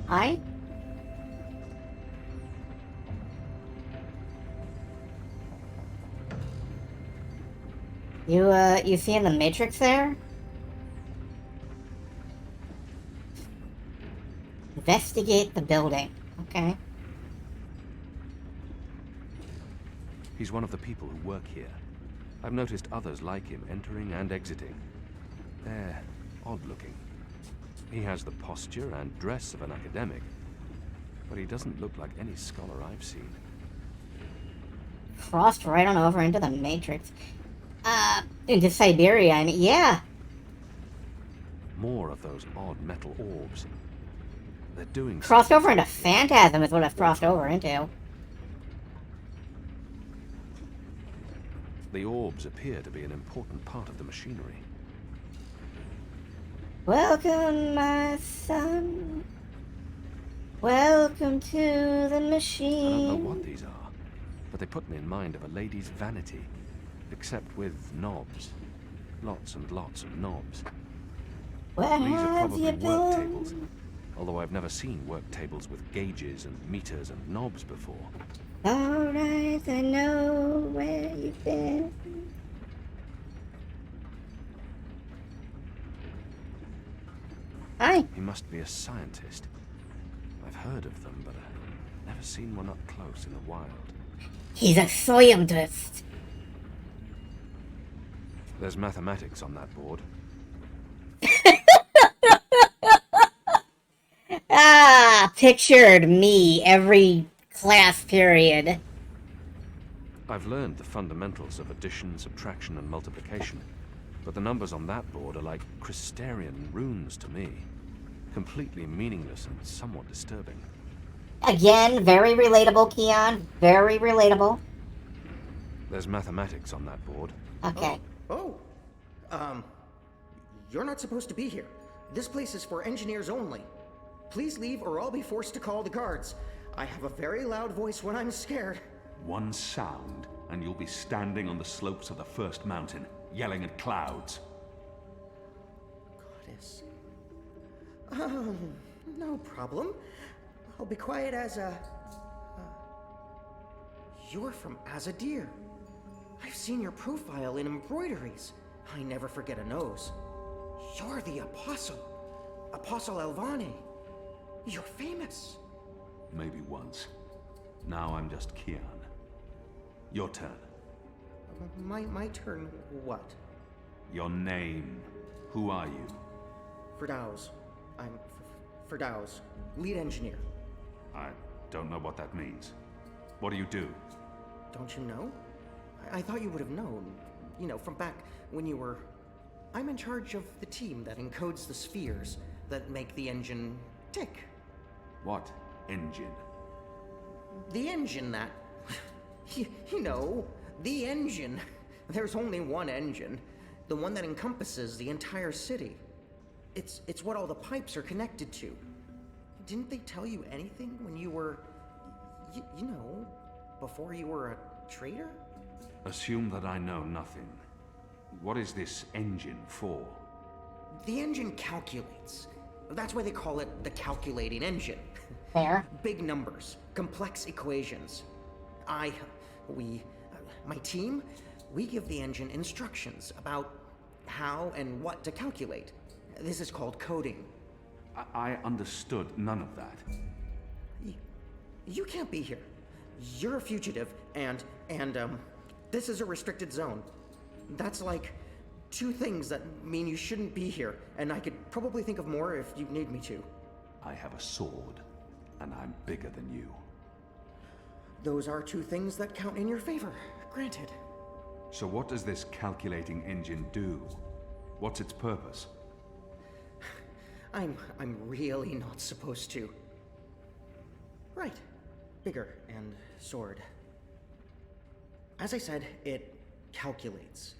Hi? You seeing the Matrix there? Investigate the building. Okay. He's one of the people who work here. I've noticed others like him entering and exiting. They're odd-looking. He has the posture and dress of an academic, but he doesn't look like any scholar I've seen. Crossed right on over into the Matrix. Into Siberia, I mean, yeah. More of those odd metal orbs. They're doing Crossed over into Phantasm is what I've crossed over into. The orbs appear to be an important part of the machinery. Welcome, my son. Welcome to the machine. I don't know what these are, but they put me in mind of a lady's vanity, except with knobs. Lots and lots of knobs. Where These are have probably you work been? tables, although I've never seen work tables with gauges and meters and knobs before. Alright, I know where you've been. Hi. He must be a scientist. I've heard of them, but I've never seen one up close in the wild. He's a scientist. There's mathematics on that board. Pictured me every class period. I've learned the fundamentals of addition, subtraction, and multiplication, but the numbers on that board are like Christerian runes to me. Completely meaningless and somewhat disturbing. Again, very relatable, Keon. Very relatable. There's mathematics on that board. Okay. You're not supposed to be here. This place is for engineers only. Please leave or I'll be forced to call the guards. I have a very loud voice when I'm scared. One sound, and you'll be standing on the slopes of the first mountain, yelling at clouds. Goddess. No problem. I'll be quiet as a... You're from Azadir. I've seen your profile in embroideries. I never forget a nose. You're the Apostle. Apostle Elvane. You're famous. Maybe once. Now I'm just Kian. Your turn. My turn what? Your name. Who are you? Firdaus. I'm Firdaus, lead engineer. I don't know what that means. What do you do? Don't you know? I thought you would have known. You know, from back when you were... I'm in charge of the team that encodes the spheres that make the engine tick. What engine? The engine that... you know, the engine. There's only one engine. The one that encompasses the entire city. It's what all the pipes are connected to. Didn't they tell you anything when you were... you know, before you were a traitor? Assume that I know nothing. What is this engine for? The engine calculates. That's why they call it the calculating engine. Fair. Big numbers, complex equations. My team, we give the engine instructions about how and what to calculate. This is called coding. I understood none of that. You can't be here. You're a fugitive, and this is a restricted zone. That's like 2 things that mean you shouldn't be here, and I could probably think of more if you need me to. I have a sword, and I'm bigger than you. Those are 2 things that count in your favor, granted. So what does this calculating engine do? What's its purpose? I'm really not supposed to. Right. Bigger and sword. As I said, it calculates.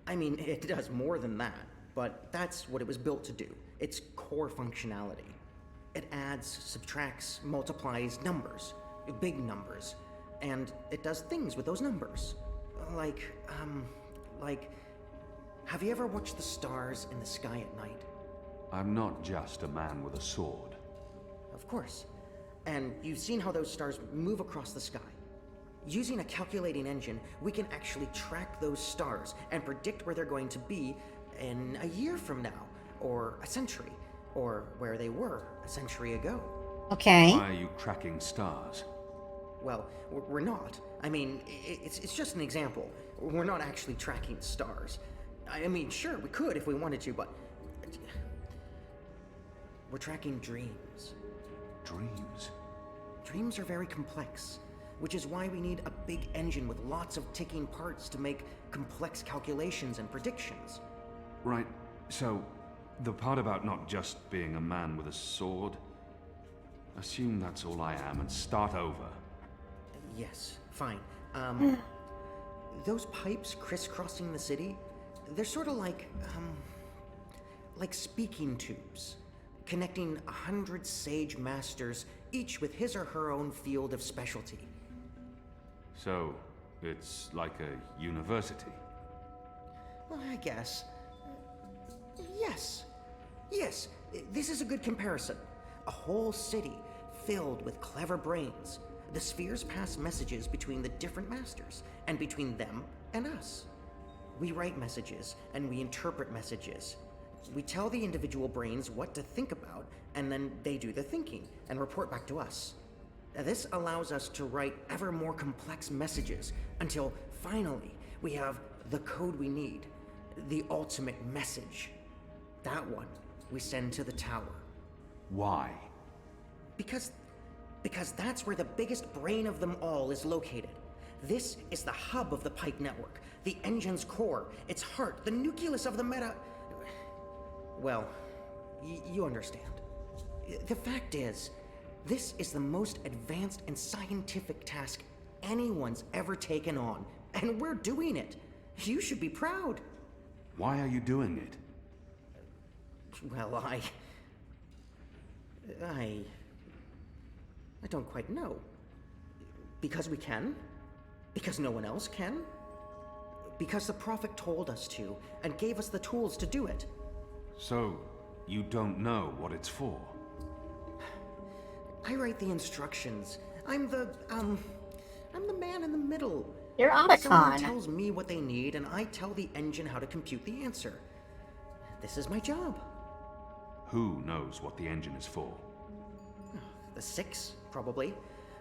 I mean, it does more than that, but that's what it was built to do. Its core functionality. It adds, subtracts, multiplies numbers. Big numbers. And it does things with those numbers. Like, have you ever watched the stars in the sky at night? I'm not just a man with a sword. Of course. And you've seen how those stars move across the sky. Using a calculating engine, we can actually track those stars and predict where they're going to be in a year from now, or a century, or where they were a century ago. Okay. Why are you tracking stars? Well, we're not. I mean, it's just an example. We're not actually tracking stars. I mean, sure, we could if we wanted to, but... we're tracking dreams. Dreams? Dreams are very complex, which is why we need a big engine with lots of ticking parts to make complex calculations and predictions. Right, so the part about not just being a man with a sword, assume that's all I am and start over. Yes, fine. Those pipes crisscrossing the city, they're sort of like speaking tubes, connecting 100 sage masters, each with his or her own field of specialty. So, it's like a university? Well, I guess. Yes. Yes, this is a good comparison. A whole city filled with clever brains. The spheres pass messages between the different masters, and between them and us. We write messages, and we interpret messages. We tell the individual brains what to think about, and then they do the thinking, and report back to us. This allows us to write ever more complex messages, until finally we have the code we need, the ultimate message. That one we send to the tower. Why? Because that's where the biggest brain of them all is located. This is the hub of the pipe network, the engine's core, its heart, the nucleus of the meta... Well, you understand. The fact is, this is the most advanced and scientific task anyone's ever taken on, and we're doing it. You should be proud. Why are you doing it? Well, I don't quite know. Because we can? Because no one else can? Because the Prophet told us to, and gave us the tools to do it. So, you don't know what it's for? I write the instructions. I'm the man in the middle. You're Otacon. Someone tells me what they need, and I tell the engine how to compute the answer. This is my job. Who knows what the engine is for? The Six, probably.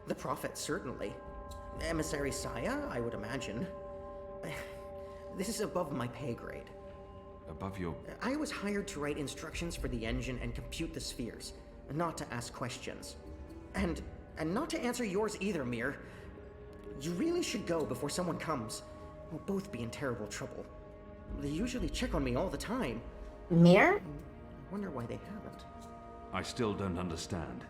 The Prophet, certainly. Emissary Saya, I would imagine. This is above my pay grade. Above your... I was hired to write instructions for the engine and compute the spheres, not to ask questions. And not to answer yours either, Mir. You really should go before someone comes. We'll both be in terrible trouble. They usually check on me all the time. Mir? I wonder why they haven't. I still don't understand.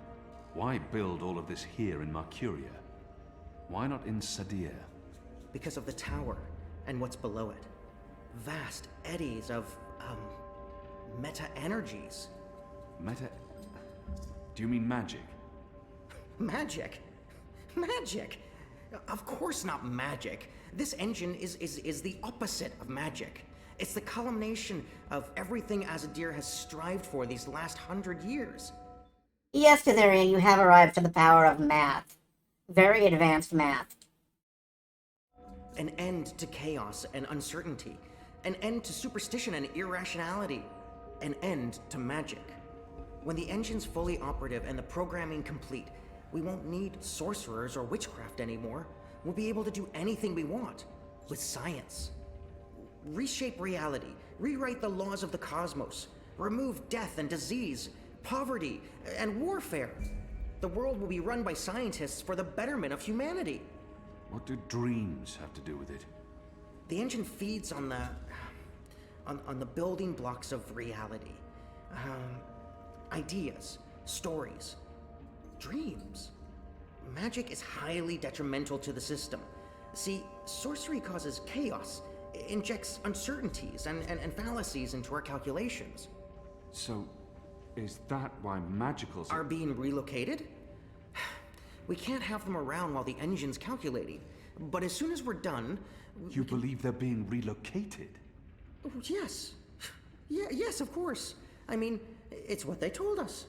Why build all of this here in Mercuria? Why not in Sadir? Because of the tower and what's below it. Vast eddies of, meta-energies. Meta... Do you mean magic? Magic? Magic? Of course not magic. This engine is the opposite of magic. It's the culmination of everything Azadir has strived for these last 100 years. Yes, Kitharian, you have arrived to the power of math. Very advanced math. An end to chaos and uncertainty. An end to superstition and irrationality. An end to magic. When the engine's fully operative and the programming complete, we won't need sorcerers or witchcraft anymore. We'll be able to do anything we want with science. Reshape reality, rewrite the laws of the cosmos, remove death and disease, poverty and warfare. The world will be run by scientists for the betterment of humanity. What do dreams have to do with it? The engine feeds on the building blocks of reality. Ideas, stories, dreams. Magic is highly detrimental to the system. See, sorcery causes chaos, injects uncertainties and fallacies into our calculations. So, is that why magicals are being relocated? We can't have them around while the engine's calculating. But as soon as we're done... You believe they're being relocated? Oh, yes. Yes, of course. I mean, it's what they told us.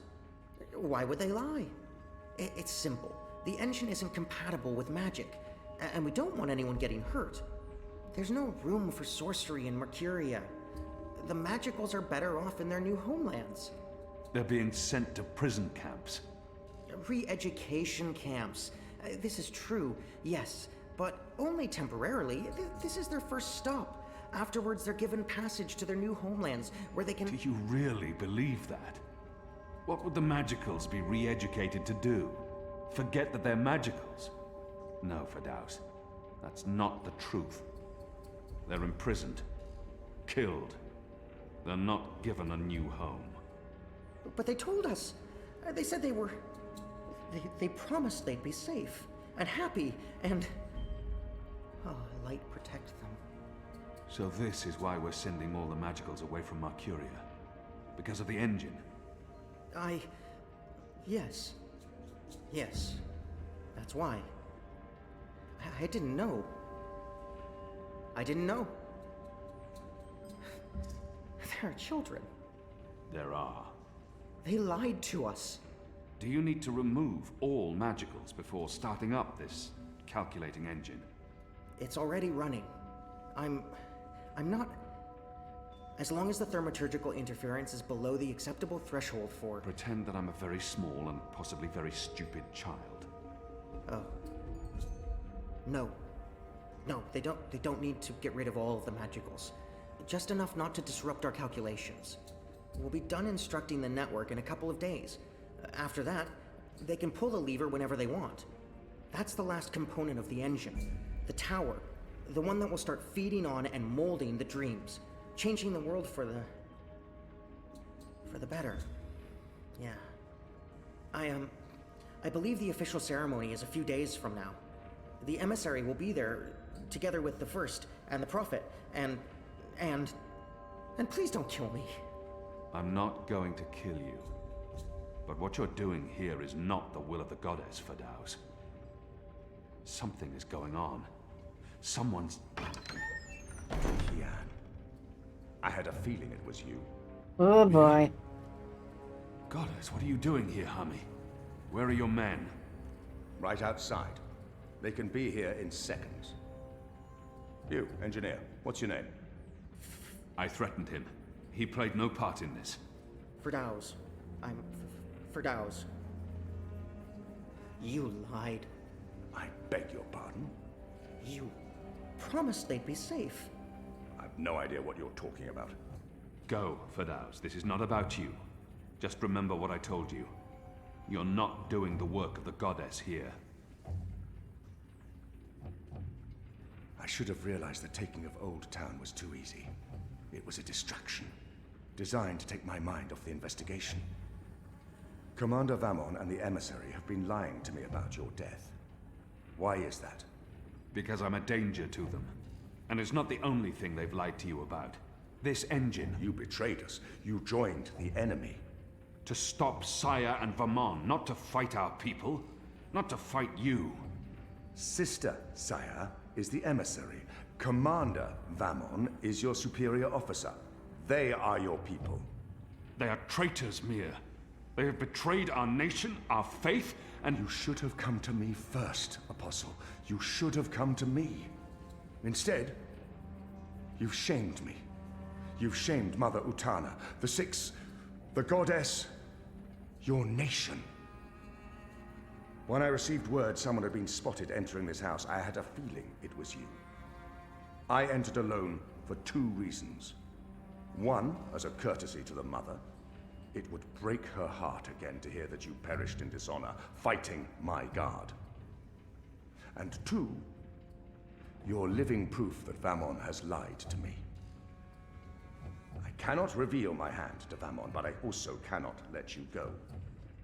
Why would they lie? It's simple. The engine isn't compatible with magic, and we don't want anyone getting hurt. There's no room for sorcery in Mercuria. The magicals are better off in their new homelands. They're being sent to prison camps. Re-education camps. This is true, yes, but only temporarily. This is their first stop. Afterwards, they're given passage to their new homelands, where they can... Do you really believe that? What would the magicals be re-educated to do? Forget that they're magicals? No, Firdaus. That's not the truth. They're imprisoned. Killed. They're not given a new home. But they told us. They said they were... They promised they'd be safe and happy and... Oh, light protect them. So this is why we're sending all the magicals away from Mercuria? Because of the engine? Yes. Yes. That's why. I didn't know. I didn't know. There are children. There are. They lied to us. Do you need to remove all magicals before starting up this calculating engine? It's already running. I'm not... As long as the thaumaturgical interference is below the acceptable threshold for... Pretend that I'm a very small and possibly very stupid child. Oh. No. No, they don't need to get rid of all of the magicals. Just enough not to disrupt our calculations. We'll be done instructing the network in a couple of days. After that, they can pull the lever whenever they want. That's the last component of the engine. The tower. The one that will start feeding on and molding the dreams. Changing the world for the better. Yeah. I believe the official ceremony is a few days from now. The emissary will be there, together with the First and the Prophet, and please don't kill me. I'm not going to kill you. But what you're doing here is not the will of the goddess, Firdaus. Something is going on. Someone's... Kian. I had a feeling it was you. Oh boy. Goddess, what are you doing here, Hami? Where are your men? Right outside. They can be here in seconds. You, engineer, what's your name? I threatened him. He played no part in this. Firdaus. I'm Firdaus. You lied. I beg your pardon? You promised they'd be safe. I've no idea what you're talking about. Go, Firdaus. This is not about you. Just remember what I told you. You're not doing the work of the goddess here. I should have realized the taking of Old Town was too easy. It was a distraction, designed to take my mind off the investigation. Commander Vamon and the emissary have been lying to me about your death. Why is that? Because I'm a danger to them. And it's not the only thing they've lied to you about. This engine. You betrayed us. You joined the enemy. To stop Saya and Vamon, not to fight our people. Not to fight you. Sister Saya is the emissary. Commander Vamon is your superior officer. They are your people. They are traitors, Mir. They have betrayed our nation, our faith, and... You should have come to me first, Apostle. You should have come to me. Instead, you've shamed me. You've shamed Mother Utana, the Six, the Goddess, your nation. When I received word someone had been spotted entering this house, I had a feeling it was you. I entered alone for 2 reasons. One, as a courtesy to the Mother. It would break her heart again to hear that you perished in dishonor, fighting my guard. And 2, you're living proof that Vamon has lied to me. I cannot reveal my hand to Vamon, but I also cannot let you go.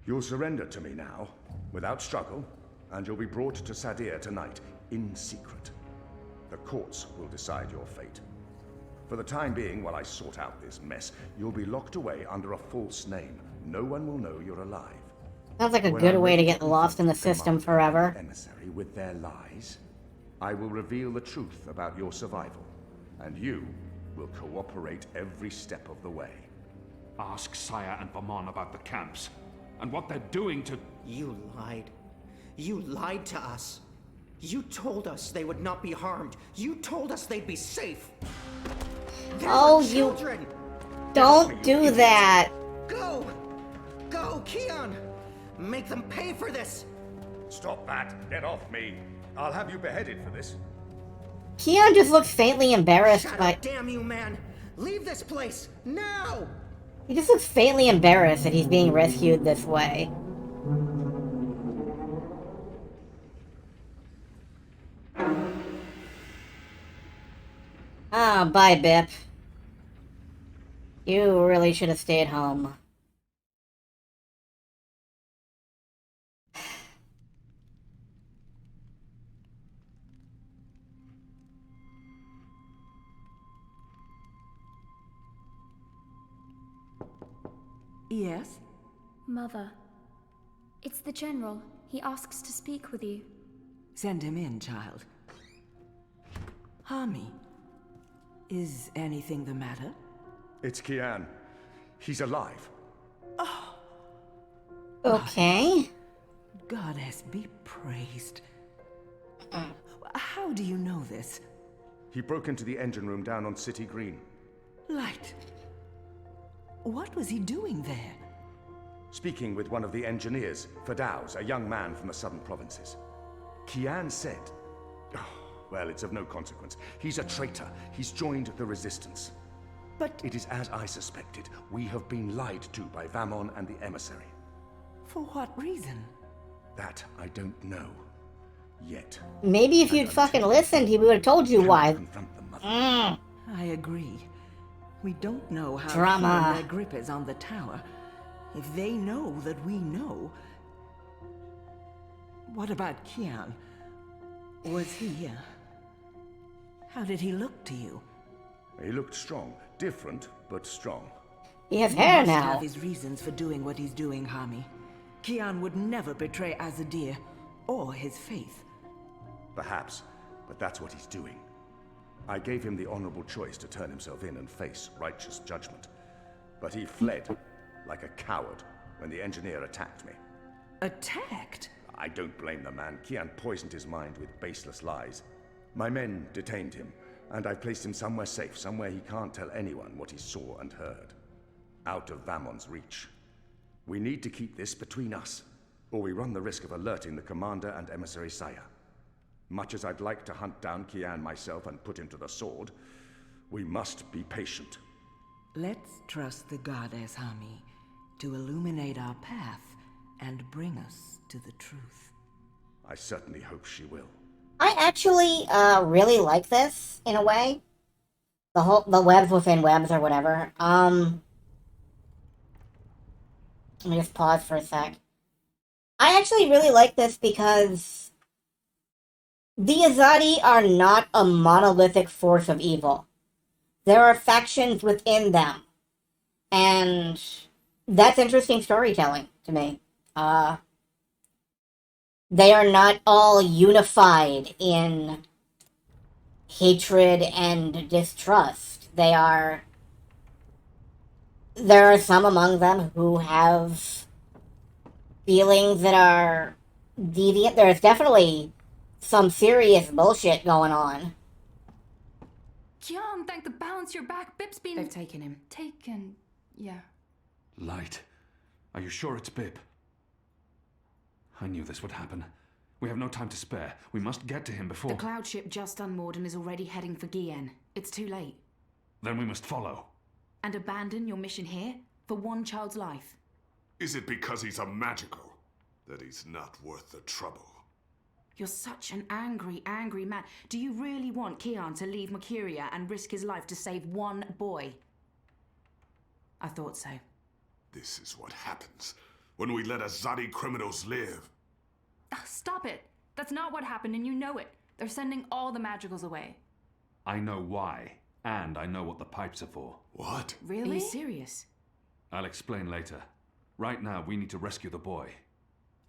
You'll surrender to me now, without struggle, and you'll be brought to Sadir tonight, in secret. The courts will decide your fate. For the time being, while I sort out this mess, you'll be locked away under a false name. No one will know you're alive. Sounds like a good way to get lost in the system forever. Emissary with their lies, I will reveal the truth about your survival, and you will cooperate every step of the way. Ask Saya and Vamon about the camps, and what they're doing to... You lied. You lied to us. You told us they would not be harmed. You told us they'd be safe. Oh, you... Don't do that. Go! Go, Keon! Make them pay for this! Stop that! Get off me! I'll have you beheaded for this. Keon just looks faintly embarrassed Shut by... up, damn you, man! Leave this place, now! He just looks faintly embarrassed that he's being rescued this way. Ah, bye, Bip. You really should have stayed home. Yes? Mother. It's the General. He asks to speak with you. Send him in, child. Hami, is anything the matter? It's Kian. He's alive. Oh. Okay. Goddess be praised. How do you know this? He broke into the engine room down on City Green. Light. What was he doing there? Speaking with one of the engineers, Fadauz, a young man from the southern provinces. Kian said... Oh, well, it's of no consequence. He's a traitor. He's joined the resistance. But... It is as I suspected. We have been lied to by Vamon and the emissary. For what reason? That I don't know. Yet. Maybe if you'd fucking listened, he would have told you why. I agree. We don't know how Drama. firm their grip is on the tower. If they know that we know... What about Kian? Was he, How did he look to you? He looked strong. Different, but strong. He has hair must now. Have his reasons for doing what he's doing, Hami. Kian would never betray Azadir or his faith. Perhaps, but that's what he's doing. I gave him the honorable choice to turn himself in and face righteous judgment. But he fled, like a coward, when the engineer attacked me. Attacked? I don't blame the man. Kian poisoned his mind with baseless lies. My men detained him, and I've placed him somewhere safe, somewhere he can't tell anyone what he saw and heard. Out of Vamon's reach. We need to keep this between us, or we run the risk of alerting the commander and emissary Saya. Much as I'd like to hunt down Kian myself and put him to the sword, we must be patient. Let's trust the goddess, Hami, to illuminate our path and bring us to the truth. I certainly hope she will. I actually really like this in a way. The webs within webs or whatever. Let me just pause for a sec. I actually really like this because the Azadi are not a monolithic force of evil. There are factions within them. And that's interesting storytelling to me. They are not all unified in hatred and distrust. There are some among them who have feelings that are deviant. There's definitely some serious bullshit going on. Kian, thank the balance you're back. Bip's been... They've taken him. Taken, yeah. Light. Are you sure it's Bip? I knew this would happen. We have no time to spare. We must get to him before... The cloud ship just unmoored and is already heading for Gien. It's too late. Then we must follow. And abandon your mission here? For one child's life? Is it because he's a magical that he's not worth the trouble? You're such an angry, angry man. Do you really want Kian to leave Mercuria and risk his life to save one boy? I thought so. This is what happens when we let Azadi criminals live. Stop it. That's not what happened, and you know it. They're sending all the magicals away. I know why, and I know what the pipes are for. What? Really? Are you serious? I'll explain later. Right now, we need to rescue the boy.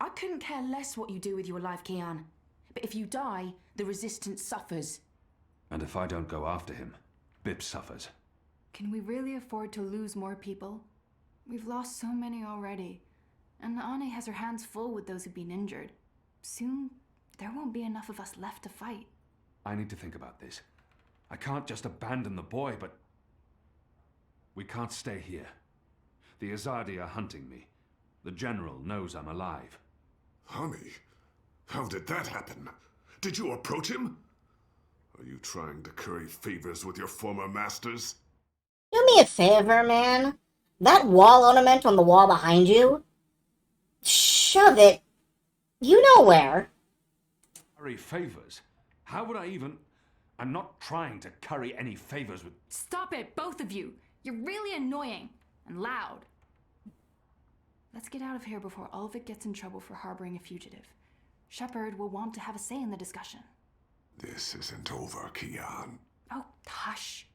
I couldn't care less what you do with your life, Kian. But if you die, the Resistance suffers. And if I don't go after him, Bip suffers. Can we really afford to lose more people? We've lost so many already. And Ane has her hands full with those who've been injured. Soon, there won't be enough of us left to fight. I need to think about this. I can't just abandon the boy, but... we can't stay here. The Azadi are hunting me. The General knows I'm alive. Honey, how did that happen? Did you approach him? Are you trying to curry favors with your former masters? Do me a favor, man. That wall ornament on the wall behind you, shove it. You know where. Curry favors? How would I even... I'm not trying to curry any favors with... Stop it, both of you. You're really annoying and loud. Let's get out of here before Ulvik gets in trouble for harboring a fugitive. Shepard will want to have a say in the discussion. This isn't over, Kian. Oh, hush.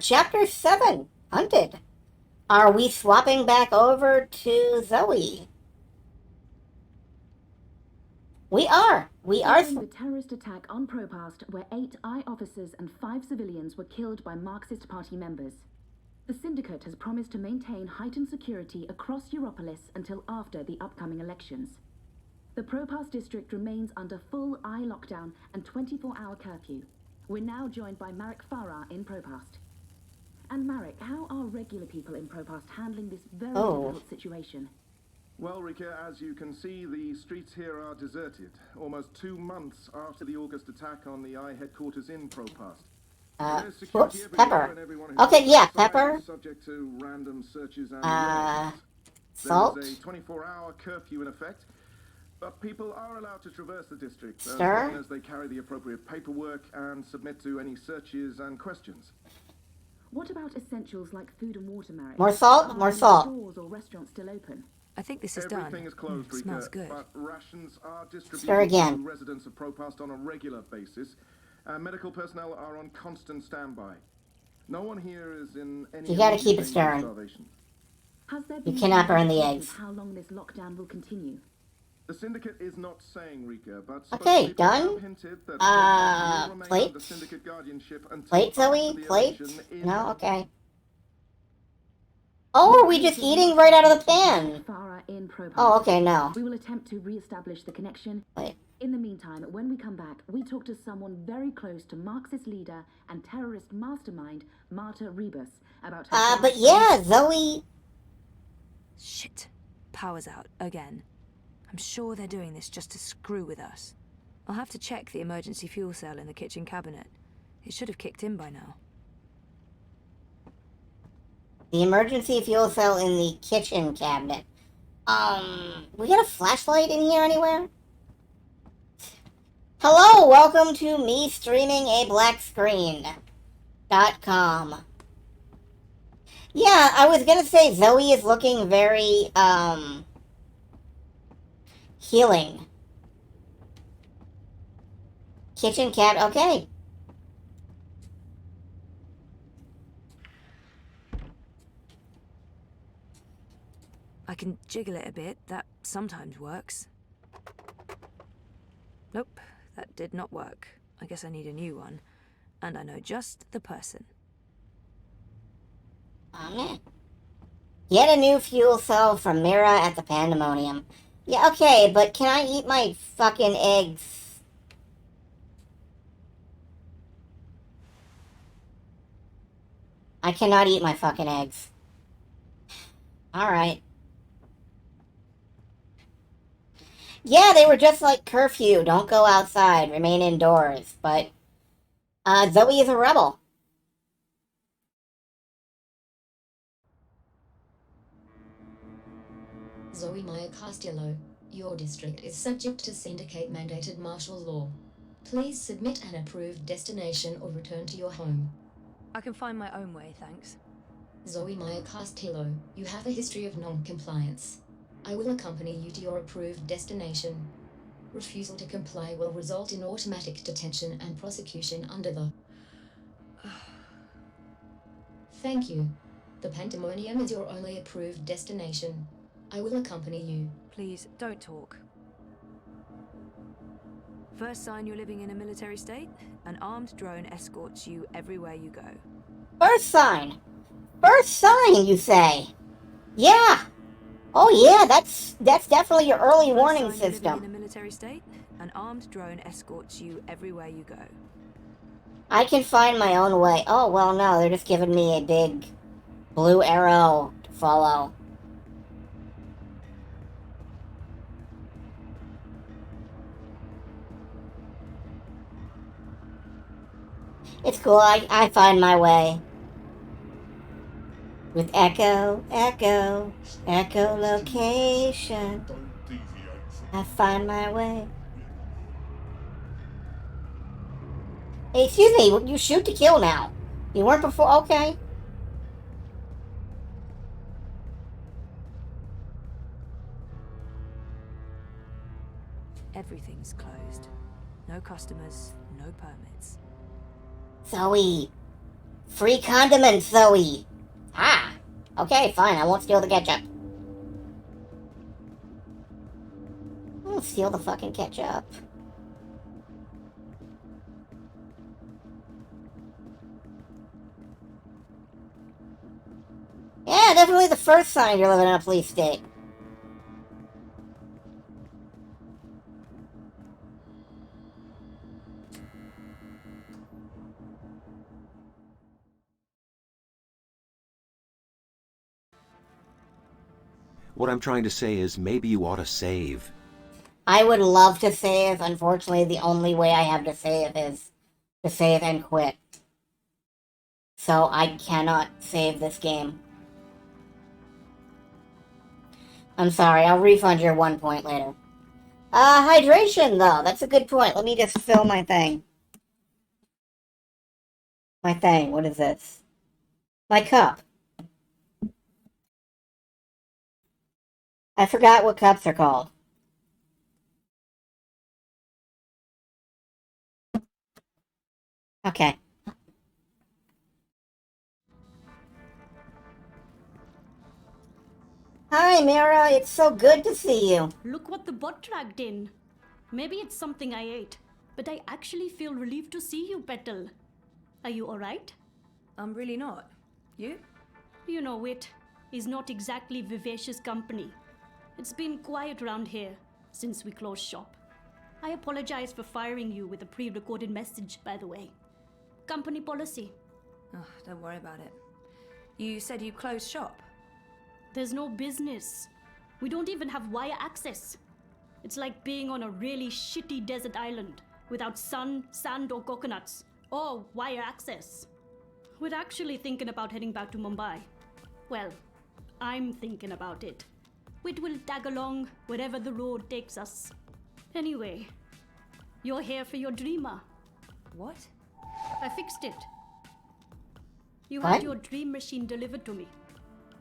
Chapter 7, Hunted. Are we swapping back over to Zoe? We are. Following the terrorist attack on Propast, where 8 I officers and 5 civilians were killed by Marxist Party members. The Syndicate has promised to maintain heightened security across Europolis until after the upcoming elections. The Propast district remains under full I lockdown and 24-hour curfew. We're now joined by Marek Farah in Propast. And Marek, how are regular people in Propast handling this very difficult situation? Well, Rika, as you can see, the streets here are deserted, almost 2 months after the August attack on the I headquarters in Propast. Whoops, Pepper. Okay, yeah, Pepper. Subject to random searches and Salt. There's a 24-hour curfew in effect, but people are allowed to traverse the district as Sure. long as they carry the appropriate paperwork and submit to any searches and questions. What about essentials like food and water, Marek? More salt? More salt. Stores or restaurants still open? I think this is done. Everything is closed, Rika, Smells good. but rations are Stir distributed again. to residents of Propast on a regular basis. Medical personnel are on constant standby. No one here is in any... You gotta keep it danger of stirring. starvation. Has there You been cannot burn the indications eggs. how long this lockdown will continue? The Syndicate is not saying, Rika, but Okay, spokespeople done. have hinted that Propast will remain Plate? under Syndicate guardianship until Plate, after Zoe? the Plate? election in No? Okay. Oh, are we just eating right out of the pan? Farah in Propast. Oh, okay, no. We will attempt to re-establish the connection. Wait. In the meantime, when we come back, we talk to someone very close to Marxist leader and terrorist mastermind Marta Rebus about her... But yeah, Zoe... Shit. Power's out, again. I'm sure they're doing this just to screw with us. I'll have to check the emergency fuel cell in the kitchen cabinet. It should have kicked in by now. The emergency fuel cell in the kitchen cabinet. We got a flashlight in here anywhere? Hello, welcome to me streaming a black screen.com. Yeah, I was gonna say Zoe is looking very, healing. Kitchen cat, okay. I can jiggle it a bit. That sometimes works. Nope, that did not work. I guess I need a new one. And I know just the person. Amen. Get a new fuel cell from Mira at the Pandemonium. Yeah, okay, but can I eat my fucking eggs? I cannot eat my fucking eggs. Alright. Yeah, they were just like curfew. Don't go outside. Remain indoors. But, Zoe is a rebel. Zoe Maya Castillo, your district is subject to syndicate-mandated martial law. Please submit an approved destination or return to your home. I can find my own way, thanks. Zoe Maya Castillo, you have a history of non-compliance. I will accompany you to your approved destination. Refusal to comply will result in automatic detention and prosecution under the... Thank you. The Pandemonium is your only approved destination. I will accompany you. Please, don't talk. First sign you're living in a military state, an armed drone escorts you everywhere you go. First sign. First sign, you say? Yeah. Oh yeah, that's definitely your early warning First sign you're system. living in a military state, an armed drone escorts you everywhere you go. I can find my own way. Oh, well, no, they're just giving me a big blue arrow to follow. It's cool, I find my way. With echo, echo, location. I find my way. Hey, excuse me, you shoot to kill now. You weren't before, okay. Everything's closed. No customers, no permits. Zoe. Free condiments, Zoe. Ah. Okay, fine, I won't steal the ketchup. I won't steal the fucking ketchup. Yeah, definitely the first sign you're living in a police state. What I'm trying to say is maybe you ought to save. I would love to save. Unfortunately, the only way I have to save is to save and quit. So I cannot save this game. I'm sorry, I'll refund your 1 point later. Hydration, though. That's a good point. Let me just fill my thing. My thing. What is this? My cup. I forgot what cups are called. Okay. Hi, Mira. It's so good to see you. Look what the bot dragged in. Maybe it's something I ate, but I actually feel relieved to see you, Petal. Are you alright? I'm really not. You? You know, it is not exactly vivacious company. It's been quiet around here since we closed shop. I apologize for firing you with a pre-recorded message, by the way. Company policy. Oh, don't worry about it. You said you closed shop. There's no business. We don't even have wire access. It's like being on a really shitty desert island without sun, sand, or coconuts, or wire access. We're actually thinking about heading back to Mumbai. Well, I'm thinking about it. It will tag along wherever the road takes us. Anyway, you're here for your dreamer. What? I fixed it. You What? had your dream machine delivered to me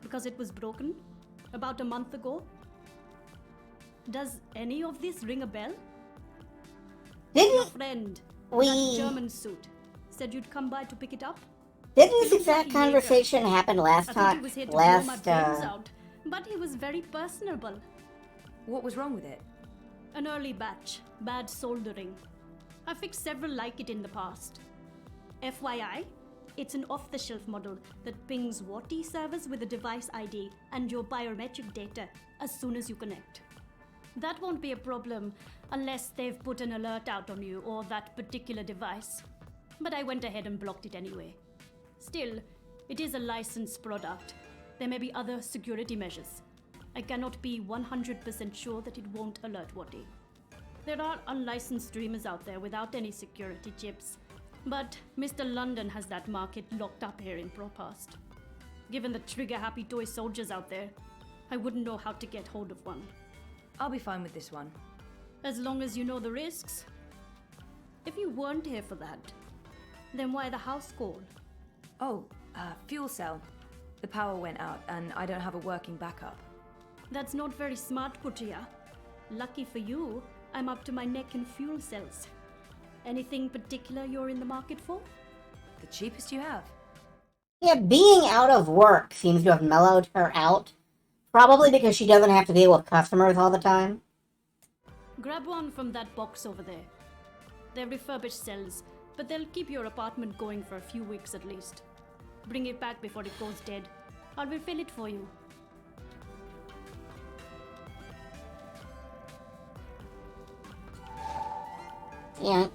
because it was broken about a month ago. Does any of this ring a bell? Your friend, that German suit, said you'd come by to pick it up. Didn't this exact conversation happen last I thought he time? was here to blow my Last, brains out, but he was very personable. What was wrong with it? An early batch, bad soldering. I fixed several like it in the past. FYI, it's an off-the-shelf model that pings WATI servers with a device ID and your biometric data as soon as you connect. That won't be a problem unless they've put an alert out on you or that particular device. But I went ahead and blocked it anyway. Still, it is a licensed product. There may be other security measures. I cannot be 100% sure that it won't alert WATI. There are unlicensed streamers out there without any security chips, but Mr. London has that market locked up here in Propast. Given the trigger-happy toy soldiers out there, I wouldn't know how to get hold of one. I'll be fine with this one. As long as you know the risks. If you weren't here for that, then why the house call? Oh, fuel cell. The power went out and I don't have a working backup. That's not very smart, Kutia. Lucky for you, I'm up to my neck in fuel cells. Anything particular you're in the market for? The cheapest you have. Yeah, being out of work seems to have mellowed her out. Probably because she doesn't have to deal with customers all the time. Grab one from that box over there. They're refurbished cells, but they'll keep your apartment going for a few weeks at least. Bring it back before it goes dead. I'll refill it for you. Yank.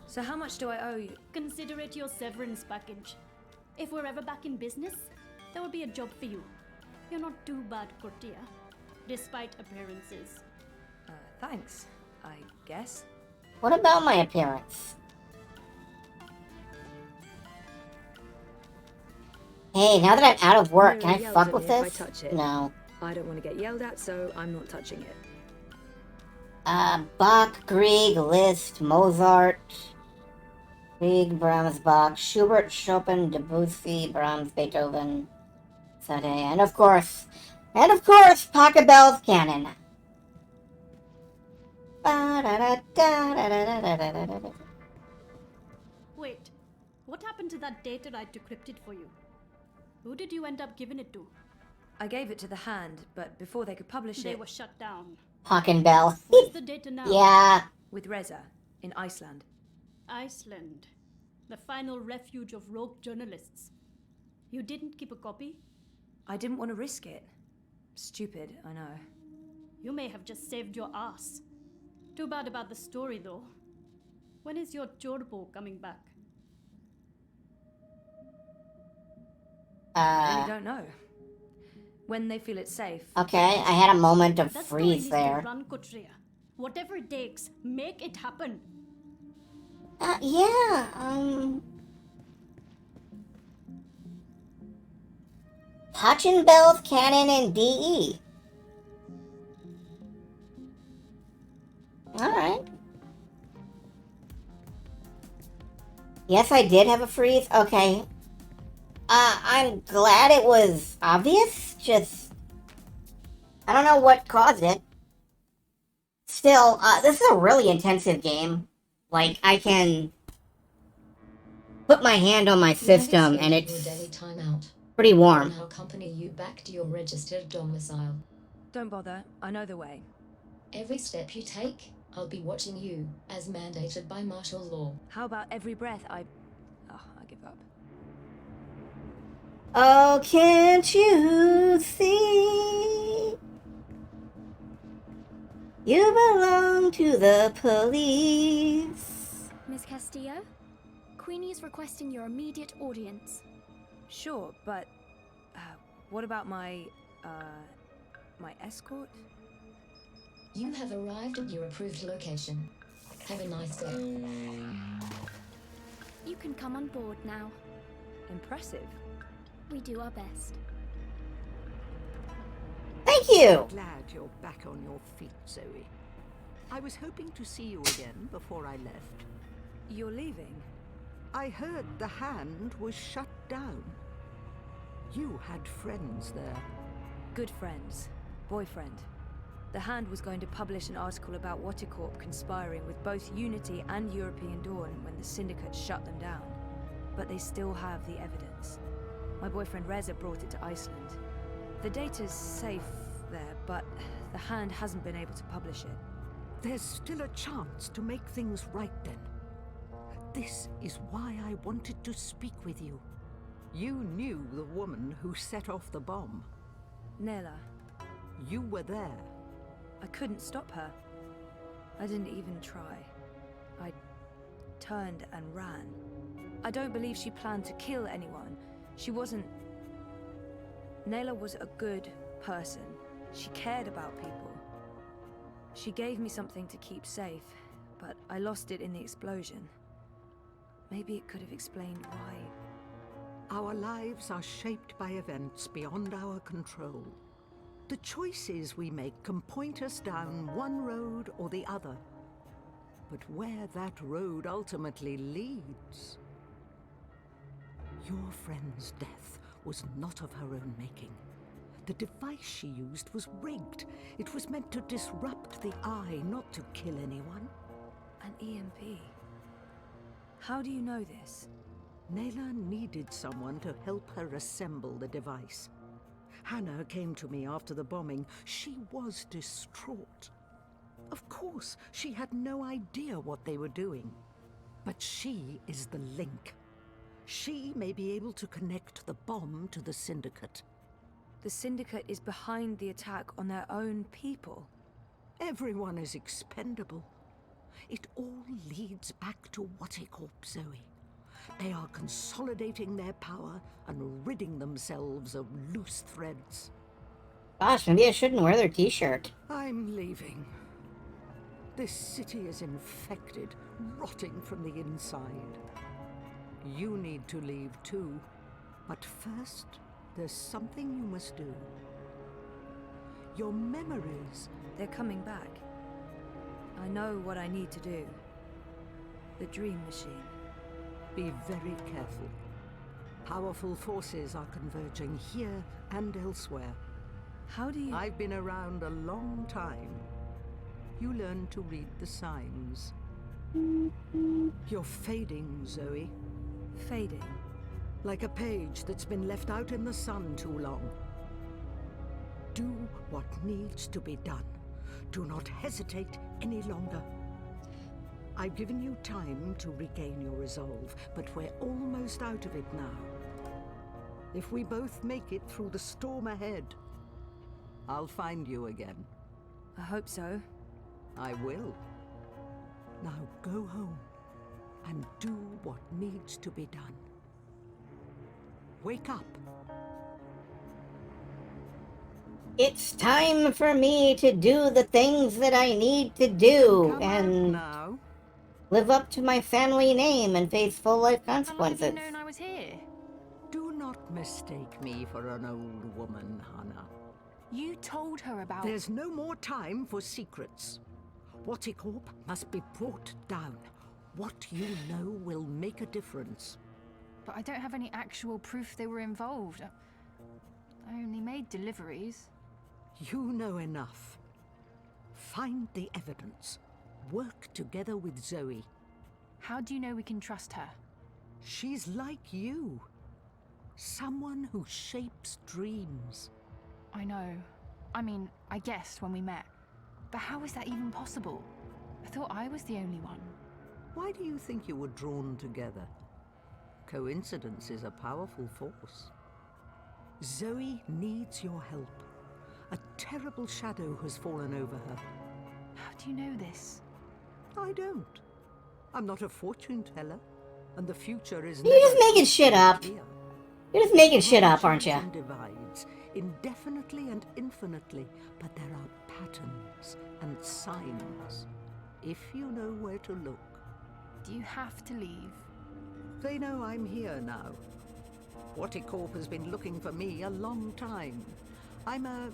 So how much do I owe you? Consider it your severance package. If we're ever back in business, there will be a job for you. You're not too bad, Cortia, despite appearances. Thanks, I guess. What about my appearance? Hey, now that I'm out of work, can I fuck with this? No. I don't want to get yelled at, so I'm not touching it. Bach, Grieg, Liszt, Mozart, Grieg, Brahms, Bach, Schubert, Chopin, Debussy, Brahms, Beethoven, Sade, and of course, Pachelbel's canon. Wait, what happened to that data I decrypted for you? Who did you end up giving it to? I gave it to the Hand, but before they could publish They it... were shut down. Pachelbel. Where's the data now? Yeah. With Reza, in Iceland. Iceland. The final refuge of rogue journalists. You didn't keep a copy? I didn't want to risk it. Stupid, I know. You may have just saved your ass. Too bad about the story, though. When is your Chorbo coming back? I really don't know. When they feel it's safe. Okay, I had a moment of That freeze story needs there. to run, Kotria. Whatever it takes, make it happen. Yeah, Pachelbel's canon and DE. Alright. Yes, I did have a freeze. Okay. I'm glad it was obvious. Just, I don't know what caused it. Still, this is a really intensive game. Like, I can put my hand on my system and it's Your daily timeout. pretty warm. I'll accompany you back to your registered domicile. Don't bother, I know the way. Every step you take, I'll be watching you, as mandated by martial law. How about every breath I give up. Oh, can't you see? You belong to the police. Miss Castillo, Queenie is requesting your immediate audience. Sure, but what about my escort? You have arrived at your approved location. Have a nice day. You can come on board now. Impressive. We do our best. Thank you! Glad you're back on your feet, Zoe. I was hoping to see you again before I left. You're leaving? I heard the Hand was shut down. You had friends there. Good friends. Boyfriend. The Hand was going to publish an article about Watticorp conspiring with both Unity and European Dawn when the Syndicate shut them down. But they still have the evidence. My boyfriend Reza brought it to Iceland. The data's safe there, but the Hand hasn't been able to publish it. There's still a chance to make things right then. This is why I wanted to speak with you. You knew the woman who set off the bomb. Nela. You were there. I couldn't stop her. I didn't even try. I turned and ran. I don't believe she planned to kill anyone. She wasn't... Nela was a good person. She cared about people. She gave me something to keep safe, but I lost it in the explosion. Maybe it could have explained why. Our lives are shaped by events beyond our control. The choices we make can point us down one road or the other. But where that road ultimately leads... Your friend's death was not of her own making. The device she used was rigged. It was meant to disrupt the Eye, not to kill anyone. An EMP? How do you know this? Nela needed someone to help her assemble the device. Hannah came to me after the bombing. She was distraught. Of course, she had no idea what they were doing. But she is the link. She may be able to connect the bomb to the Syndicate. The Syndicate is behind the attack on their own people. Everyone is expendable. It all leads back to Watticorp, Zoe. They are consolidating their power and ridding themselves of loose threads. Gosh, maybe I shouldn't wear their t-shirt. I'm leaving. This city is infected, rotting from the inside. You need to leave too. But first, there's something you must do. Your memories... They're coming back. I know what I need to do. The Dream Machine. Be very careful. Powerful forces are converging here and elsewhere. How do you... I've been around a long time. You learn to read the signs. You're fading, Zoe. Fading? Like a page that's been left out in the sun too long. Do what needs to be done. Do not hesitate any longer. I've given you time to regain your resolve, but we're almost out of it now. If we both make it through the storm ahead, I'll find you again. I hope so. I will. Now go home and do what needs to be done. Wake up. It's time for me to do the things that I need to do and live up to my family name and face full life consequences. How long have you known I was here? Do not mistake me for an old woman, Hannah. You told her about... There's no more time for secrets. Watticorp must be brought down. What you know will make a difference. But I don't have any actual proof they were involved. I only made deliveries. You know enough. Find the evidence. Work together with Zoe. How do you know we can trust her? She's like you. Someone who shapes dreams. I know. I mean, I guessed when we met. But how is that even possible? I thought I was the only one. Why do you think you were drawn together? Coincidence is a powerful force. Zoe needs your help. A terrible shadow has fallen over her. How do you know this? I don't. I'm not a fortune teller, and the future is You're just making shit up. clear. You're just making shit up, aren't you? Divides indefinitely and infinitely, but there are patterns and signs, if you know where to look. Do you have to leave? They know I'm here now. Watticorp has been looking for me a long time. I'm a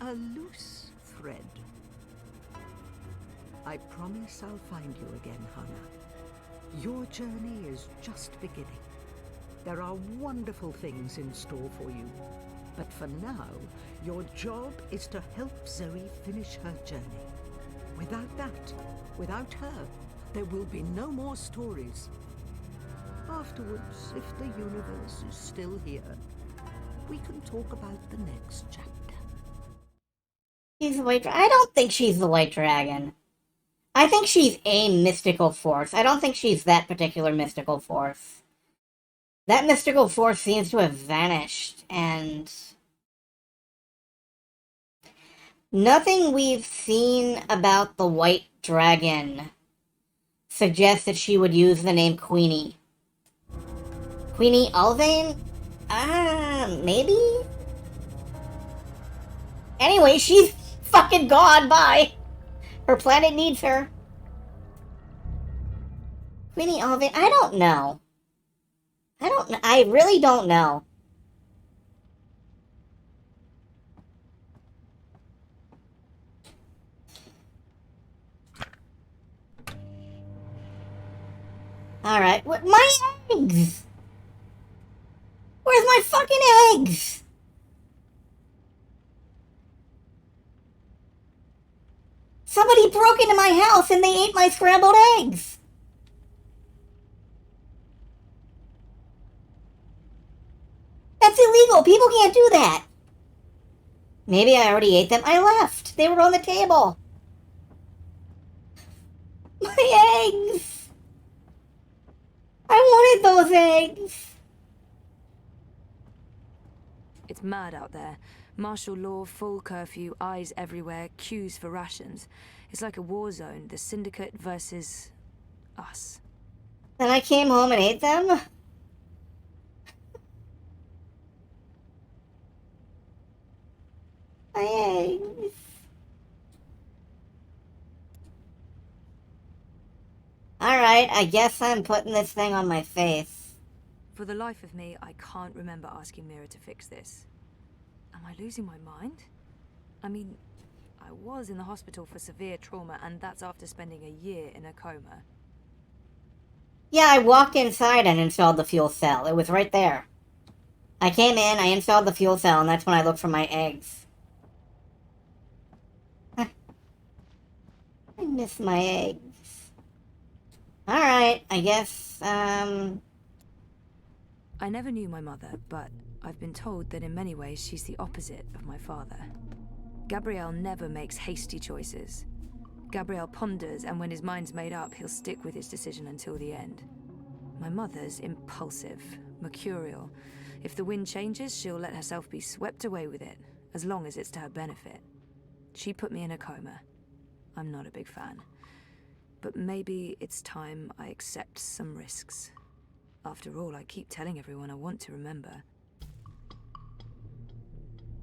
A loose thread. I promise I'll find you again, Hannah. Your journey is just beginning. There are wonderful things in store for you. But for now, your job is to help Zoe finish her journey. Without that, without her, there will be no more stories. Afterwards, if the universe is still here, we can talk about the next chapter. She's the White Dragon. I don't think she's the White Dragon. I think she's a mystical force. I don't think she's that particular mystical force. That mystical force seems to have vanished, and nothing we've seen about the White Dragon suggests that she would use the name Queenie. Queenie Alvain? Maybe? Anyway, she's fucking gone, bye! Her planet needs her. Queenie Alvain? I don't know. I really don't know. Alright, my eggs! Where's my fucking eggs? Somebody broke into my house and they ate my scrambled eggs! That's illegal! People can't do that! Maybe I already ate them. I left! They were on the table! My eggs! I wanted those eggs! It's mad out there. Martial law, full curfew, eyes everywhere, queues for rations. It's like a war zone, the Syndicate versus us. Then I came home and ate them? My eggs. Alright, I guess I'm putting this thing on my face. For the life of me, I can't remember asking Mira to fix this. Am I losing my mind? I mean, I was in the hospital for severe trauma, and that's after spending a year in a coma. Yeah, I walked inside and installed the fuel cell. It was right there. I came in, I installed the fuel cell, and that's when I looked for my eggs. I miss my eggs. Alright, I guess, I never knew my mother, but I've been told that in many ways she's the opposite of my father. Gabriel never makes hasty choices. Gabriel ponders, and when his mind's made up, he'll stick with his decision until the end. My mother's impulsive, mercurial. If the wind changes, she'll let herself be swept away with it, as long as it's to her benefit. She put me in a coma. I'm not a big fan. But maybe it's time I accept some risks. After all, I keep telling everyone I want to remember.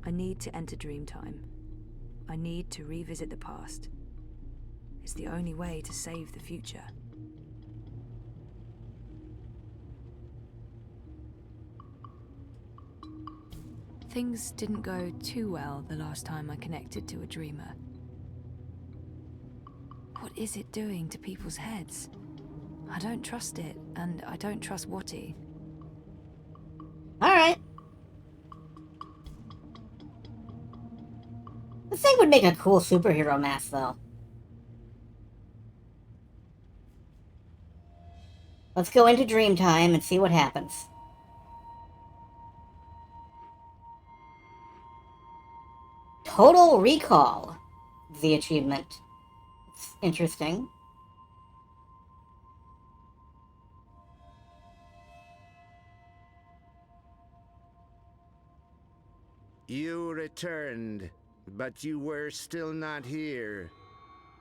I need to enter Dreamtime. I need to revisit the past. It's the only way to save the future. Things didn't go too well the last time I connected to a dreamer. What is it doing to people's heads? I don't trust it, and I don't trust Watty. alright. This thing would make a cool superhero mask, though. Let's go into Dreamtime and see what happens. Total Recall, the achievement. It's interesting. You returned, but you were still not here.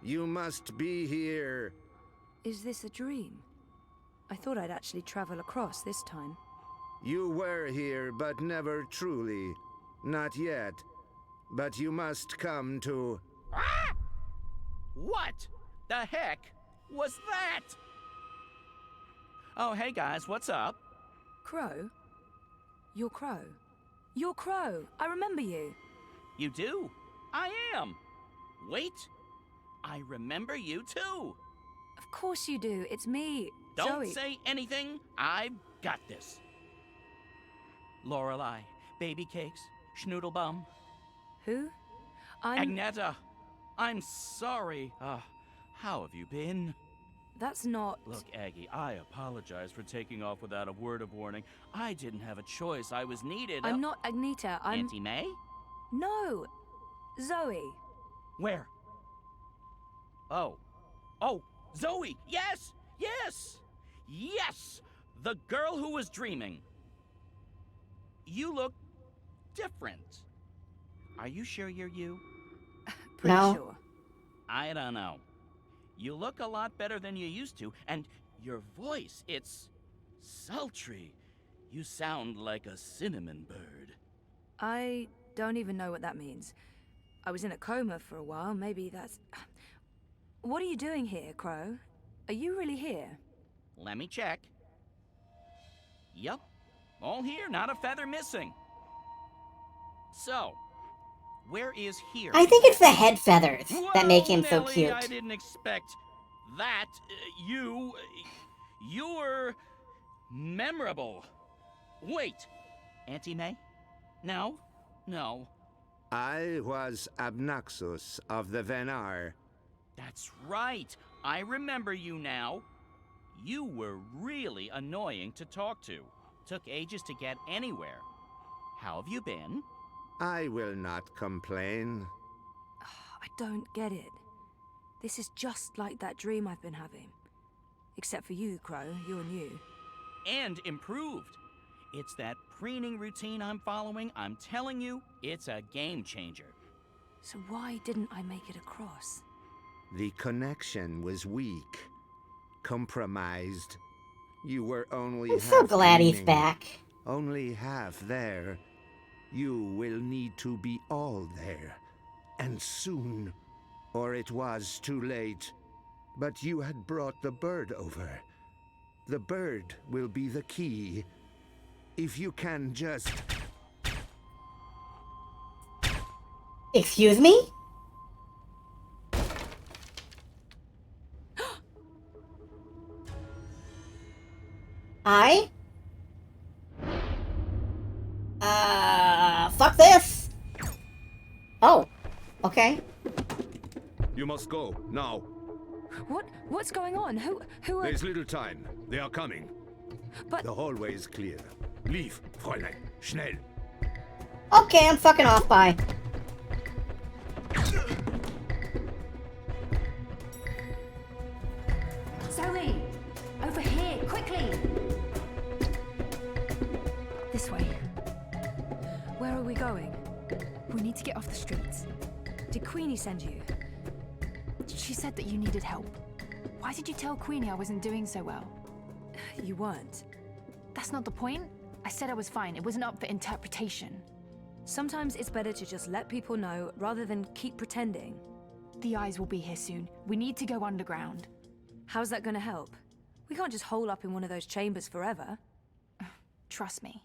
You must be here. Is this a dream? I thought I'd actually travel across this time. You were here, but never truly. Not yet. But you must come to... Ah! What the heck was that? Oh, hey guys, what's up? Crow? You're Crow. You're Crow. I remember you. You do? I am. Wait, I remember you too. Of course you do. It's me, Don't Zoe. say anything. I've got this. Lorelei, baby cakes, schnoodlebum. Who? Agneta, I'm sorry. How have you been? That's not... Look, Aggie, I apologize for taking off without a word of warning. I didn't have a choice. I was needed. I'm not Agneta. I'm... Auntie May? No. Zoe. Where? Oh, Zoe! Yes! Yes! Yes! The girl who was dreaming. You look different. Are you sure you're you? Pretty No. sure. I don't know. You look a lot better than you used to, and your voice, it's sultry. You sound like a cinnamon bird. I don't even know what that means. I was in a coma for a while. Maybe that's... What are you doing here, Crow? Are you really here? Let me check. Yup. All here, not a feather missing. So, where is here? I think it's the head feathers that make him so Nelly, cute. I didn't expect that. You're memorable. Wait, Auntie May? No. I was Abnaxus of the Venar. That's right. I remember you now. You were really annoying to talk to. Took ages to get anywhere. How have you been? I will not complain. I don't get it. This is just like that dream I've been having. Except for you, Crow. You're new. And improved. It's that preening routine I'm following. I'm telling you, it's a game changer. So why didn't I make it across? The connection was weak. Compromised. You were only I'm so glad he's meaning, back. Only half there. You will need to be all there. And soon. Or it was too late. But you had brought the bird over. The bird will be the key. If you can just... Excuse me? Fuck this! Oh, okay. You must go, now. What's going on? Who are... There's little time. They are coming. But... The hallway is clear. Leave, Fräulein. Schnell. Okay, I'm fucking off, bye. Zoe! Over here, quickly! This way. Where are we going? We need to get off the streets. Did Queenie send you? She said that you needed help. Why did you tell Queenie I wasn't doing so well? You weren't. That's not the point. I said I was fine. It wasn't up for interpretation. Sometimes it's better to just let people know rather than keep pretending. The eyes will be here soon. We need to go underground. How's that gonna help? We can't just hole up in one of those chambers forever. Trust me.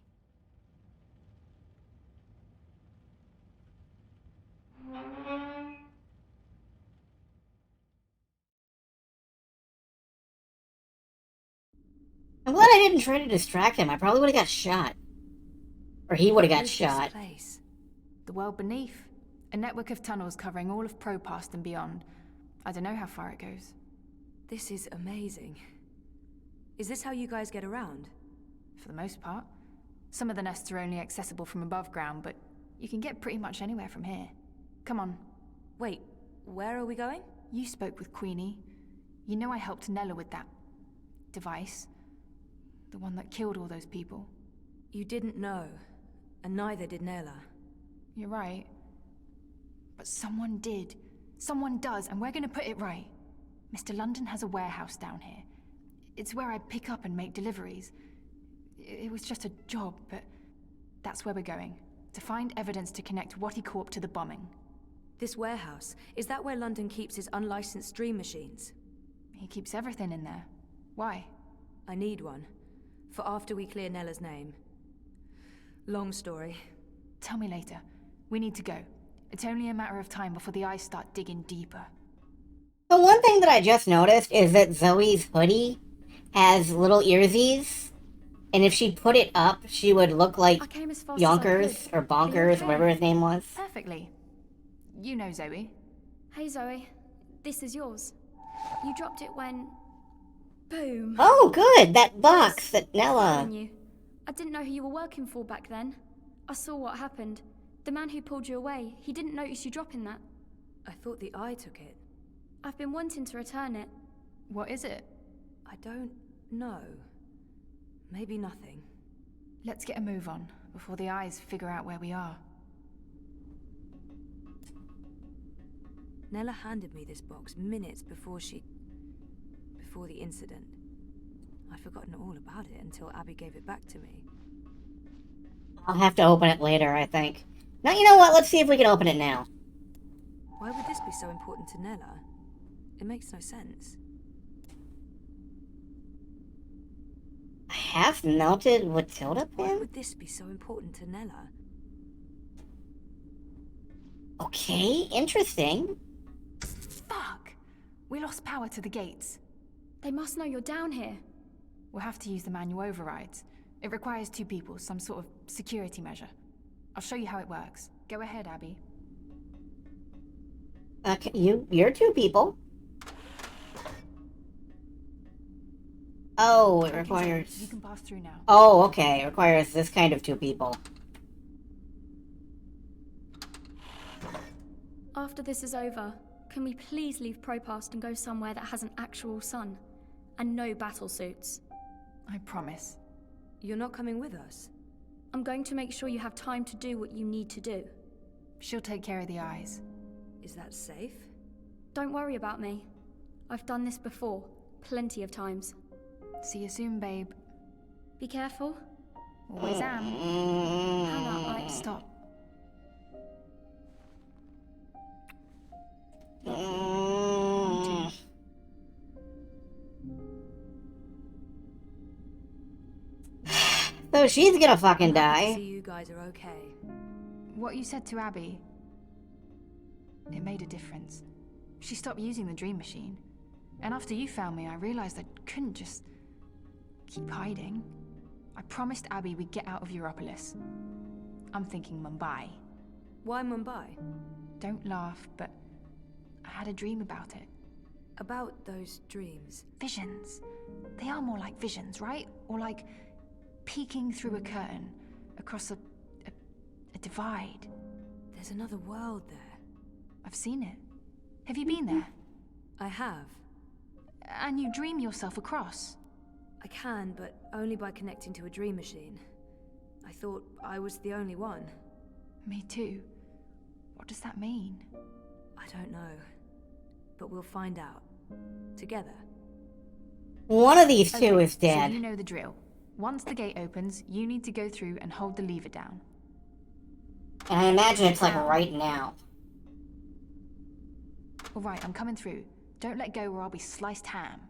I'm glad I didn't try to distract him. I probably would have got shot. Or he would have got shot. Place? The world beneath. A network of tunnels covering all of Propast and beyond. I don't know how far it goes. This is amazing. Is this how you guys get around? For the most part. Some of the nests are only accessible from above ground, but you can get pretty much anywhere from here. Come on. Wait, where are we going? You spoke with Queenie. You know I helped Nella with that device. The one that killed all those people. You didn't know, and neither did Nella. You're right. But someone did. Someone does, and we're gonna put it right. Mr. London has a warehouse down here. It's where I pick up and make deliveries. It was just a job, but that's where we're going. To find evidence to connect Wattie Corp to the bombing. This warehouse, is that where London keeps his unlicensed dream machines? He keeps everything in there. Why? I need one. For after we clear Nella's name. Long story. Tell me later. We need to go. It's only a matter of time before the eyes start digging deeper. The one thing that I just noticed is that Zoe's hoodie has little earsies, and if she put it up, she would look like I came as fast Yonkers as I could. or Bonkers, Okay. whatever his name was. Perfectly. You know Zoe. Hey Zoe, this is yours. You dropped it when... Boom. Oh, good! That box that Nella... Following you. I didn't know who you were working for back then. I saw what happened. The man who pulled you away, he didn't notice you dropping that. I thought the eye took it. I've been wanting to return it. What is it? I don't know. Maybe nothing. Let's get a move on before the eyes figure out where we are. Nella handed me this box minutes before the incident. I'd forgotten all about it until Abby gave it back to me. I'll have to open it later, I think. Now, you know what? Let's see if we can open it now. Why would this be so important to Nella? It makes no sense. A half-melted Matilda Why pin? would this be so important to Nella? Okay, interesting. Fuck! We lost power to the gates. They must know you're down here. We'll have to use the manual overrides. It requires 2 people, some sort of security measure. I'll show you how it works. Go ahead, Abby. Okay, you're 2 people. Oh, it requires... You can pass through now. Oh, okay. It requires this kind of 2 people. After this is over, can we please leave Propast and go somewhere that has an actual sun? And no battle suits. I promise. You're not coming with us? I'm going to make sure you have time to do what you need to do. She'll take care of the eyes. Is that safe? Don't worry about me. I've done this before, plenty of times. See you soon, babe. Be careful. Always am. Hannah, Stop. So she's gonna fucking die. See, you guys are okay. What you said to Abby, it made a difference. She stopped using the dream machine. And after you found me, I realized I couldn't just keep hiding. I promised Abby we'd get out of Europolis. I'm thinking Mumbai. Why Mumbai? Don't laugh, but I had a dream about it. About those dreams? Visions. They are more like visions, right? Or like peeking through a curtain across a divide. There's another world there. I've seen it. Have you been there? I have. And you dream yourself across? I can, but only by connecting to a dream machine. I thought I was the only one. Me too. What does that mean? I don't know. But we'll find out. Together. One of these 2 is So dead. you know the drill. Once the gate opens, you need to go through and hold the lever down. And I imagine it's like right now. Alright, I'm coming through. Don't let go or I'll be sliced ham.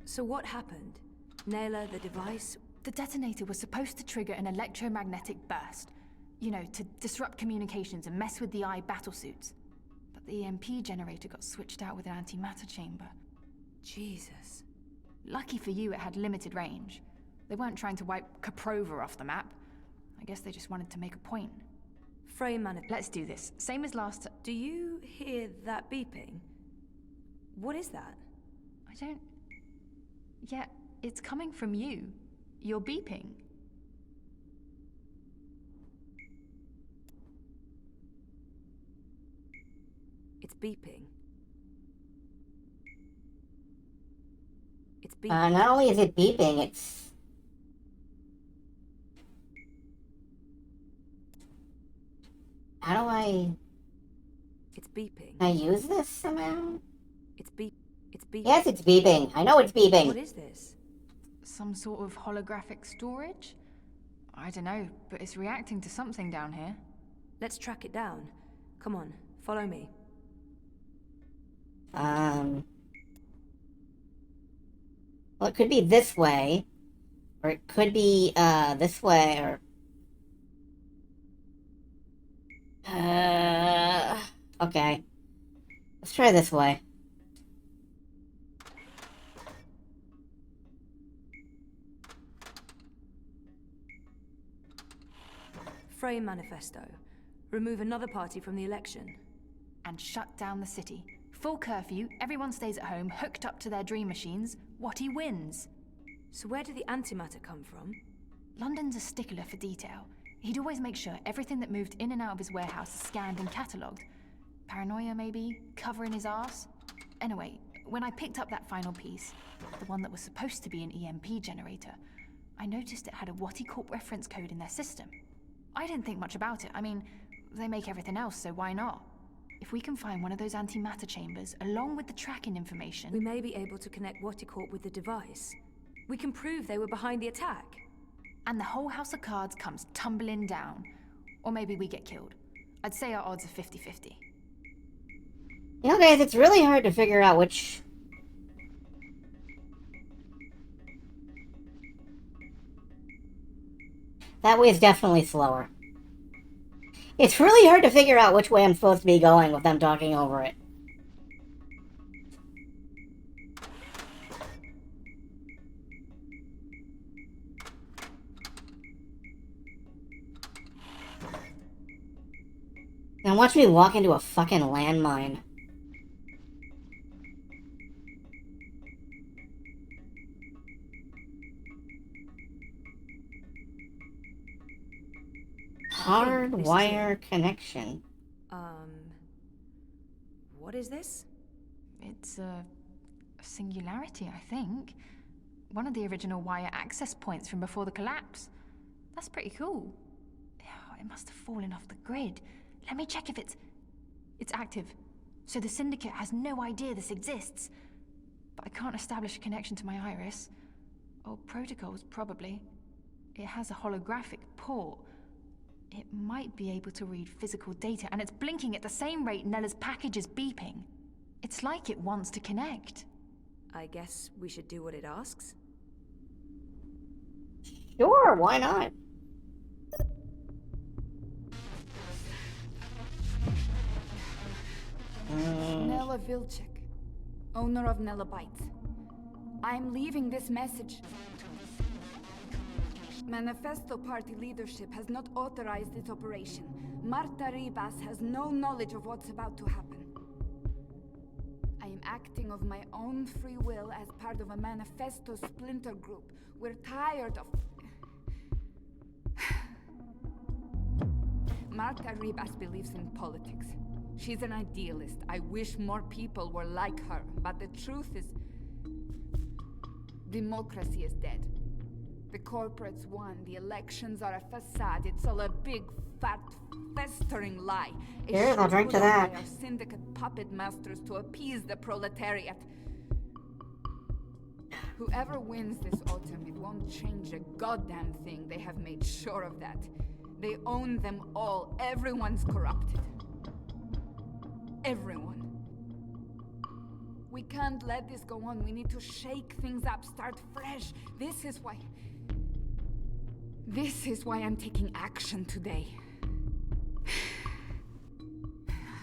So what happened? Naylor, the device? The detonator was supposed to trigger an electromagnetic burst. You know, to disrupt communications and mess with the eye battlesuits. But the EMP generator got switched out with an antimatter chamber. Jesus. Lucky for you, it had limited range. They weren't trying to wipe Caprova off the map. I guess they just wanted to make a point. Frame manip. Let's do this. Same as last. Do you hear that beeping? What is that? I don't... Yeah, it's coming from you. You're beeping. It's beeping. It's beeping. Not only is it beeping, it's... How do I... It's beeping. Can I use this somehow? It's beeping. Yes, it's beeping. I know it's beeping. What is this? Some sort of holographic storage? I don't know, but it's reacting to something down here. Let's track it down. Come on, follow me. Well, it could be this way. Or it could be, this way, or Okay. Let's try this way. Frame manifesto. Remove another party from the election. And shut down the city. Full curfew, everyone stays at home, hooked up to their dream machines. Watty wins. So where did the antimatter come from? London's a stickler for detail. He'd always make sure everything that moved in and out of his warehouse is scanned and catalogued. Paranoia, maybe? Covering his arse? Anyway, when I picked up that final piece, the one that was supposed to be an EMP generator, I noticed it had a Watty Corp reference code in their system. I didn't think much about it. I mean, they make everything else, so why not? If we can find one of those antimatter chambers, along with the tracking information... We may be able to connect Watty Corp with the device. We can prove they were behind the attack. And the whole house of cards comes tumbling down. Or maybe we get killed. I'd say our odds are 50-50. You know, guys, it's really hard to figure out which... That way is definitely slower. It's really hard to figure out which way I'm supposed to be going with them talking over it. Now watch me walk into a fucking landmine. Hard wire connection. What is this? It's a singularity, I think. One of the original wire access points from before the collapse. That's pretty cool. It must have fallen off the grid. Let me check if it's active. So the Syndicate has no idea this exists. But I can't establish a connection to my iris. Old protocols, probably. It has a holographic port. It might be able to read physical data, and it's blinking at the same rate Nella's package is beeping. It's like it wants to connect. I guess we should do what it asks? Sure, why not? Nella Vilcek, owner of Nella Bytes. I'm leaving this message. Manifesto Party leadership has not authorized this operation. Marta Ribas has no knowledge of what's about to happen. I am acting of my own free will as part of a Manifesto splinter group. We're tired of... Marta Ribas believes in politics. She's an idealist. I wish more people were like her, but the truth is... democracy is dead. The corporates won, the elections are a facade, it's all a big, fat, festering lie. Here, I'll drink to that. Our syndicate puppet masters to appease the proletariat. Whoever wins this autumn, it won't change a goddamn thing. They have made sure of that. They own them all. Everyone's corrupted. Everyone. We can't let this go on. We need to shake things up, start fresh. This is why I'm taking action today.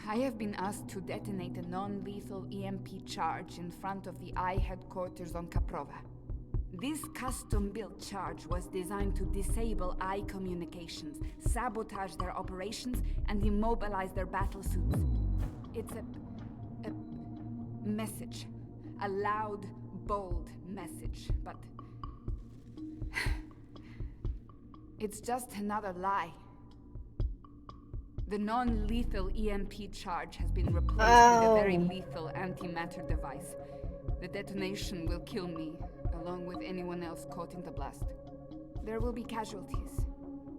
I have been asked to detonate a non-lethal EMP charge in front of the I headquarters on Caprova. This custom-built charge was designed to disable I communications, sabotage their operations, and immobilize their battle suits. It's a message. A loud, bold message, but... it's just another lie. The non-lethal EMP charge has been replaced with a very lethal antimatter device. The detonation will kill me, along with anyone else caught in the blast. There will be casualties.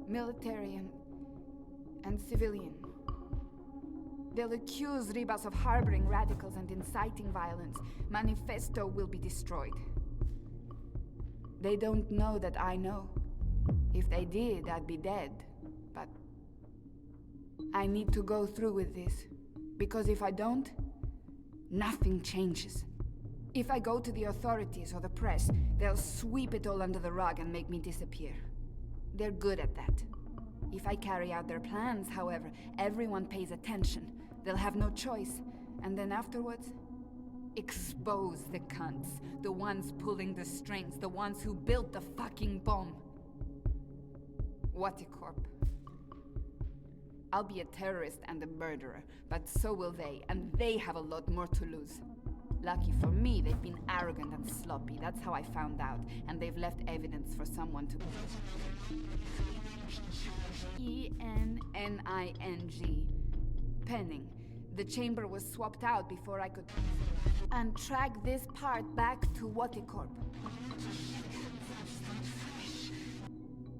Military and civilian. They'll accuse Ribas of harboring radicals and inciting violence. Manifesto will be destroyed. They don't know that I know. If they did, I'd be dead. But I need to go through with this. Because if I don't, nothing changes. If I go to the authorities or the press, they'll sweep it all under the rug and make me disappear. They're good at that. If I carry out their plans, however, everyone pays attention. They'll have no choice. And then afterwards, expose the cunts. The ones pulling the strings. The ones who built the fucking bomb. Waticorp. I'll be a terrorist and a murderer, but so will they, and they have a lot more to lose. Lucky for me, they've been arrogant and sloppy. That's how I found out, and they've left evidence for someone to... E-N-N-I-N-G. Penning. The chamber was swapped out before I could... And track this part back to Waticorp.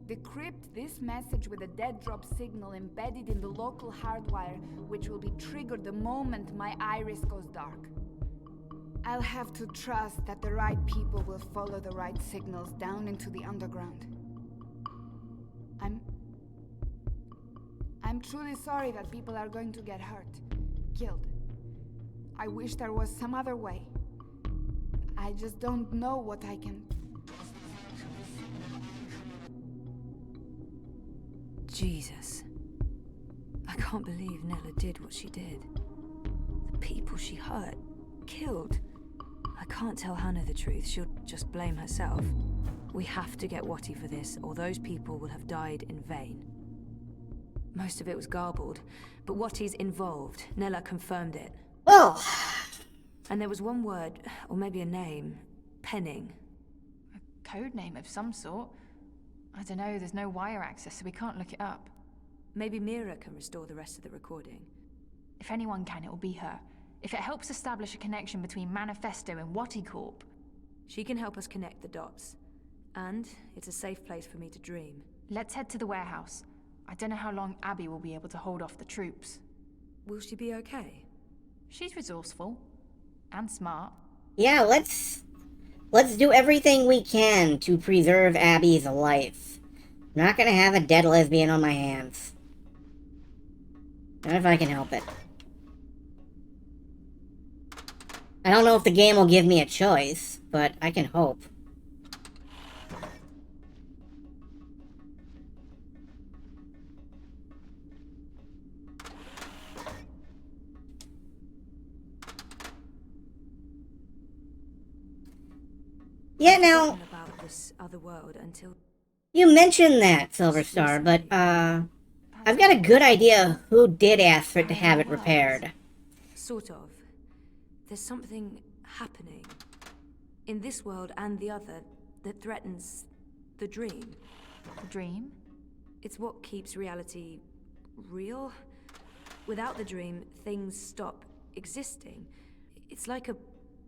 Decrypt this message with a dead drop signal embedded in the local hardwire, which will be triggered the moment my iris goes dark. I'll have to trust that the right people will follow the right signals down into the underground. I'm truly sorry that people are going to get hurt, killed. I wish there was some other way. I just don't know what I can... Jesus. I can't believe Nella did what she did. The people she hurt, killed. I can't tell Hannah the truth. She'll just blame herself. We have to get Watty for this, or those people will have died in vain. Most of it was garbled, but Watty's involved. Nella confirmed it. Oh! And there was one word, or maybe a name. Penning. A code name of some sort. I don't know, there's no wire access, so we can't look it up. Maybe Mira can restore the rest of the recording. If anyone can, it will be her. If it helps establish a connection between Manifesto and Waticorp. She can help us connect the dots. And it's a safe place for me to dream. Let's head to the warehouse. I don't know how long Abby will be able to hold off the troops. Will she be okay? She's resourceful. And smart. Yeah, let's do everything we can to preserve Abby's life. I'm not gonna have a dead lesbian on my hands. Not if I can help it. I don't know if the game will give me a choice, but I can hope. Yeah, now... about this other world until... You mentioned that, Silver Star, but, I've got a good idea who did ask for it to have it repaired. Sort of. There's something happening in this world and the other that threatens the dream. The dream? It's what keeps reality real. Without the dream, things stop existing. It's like a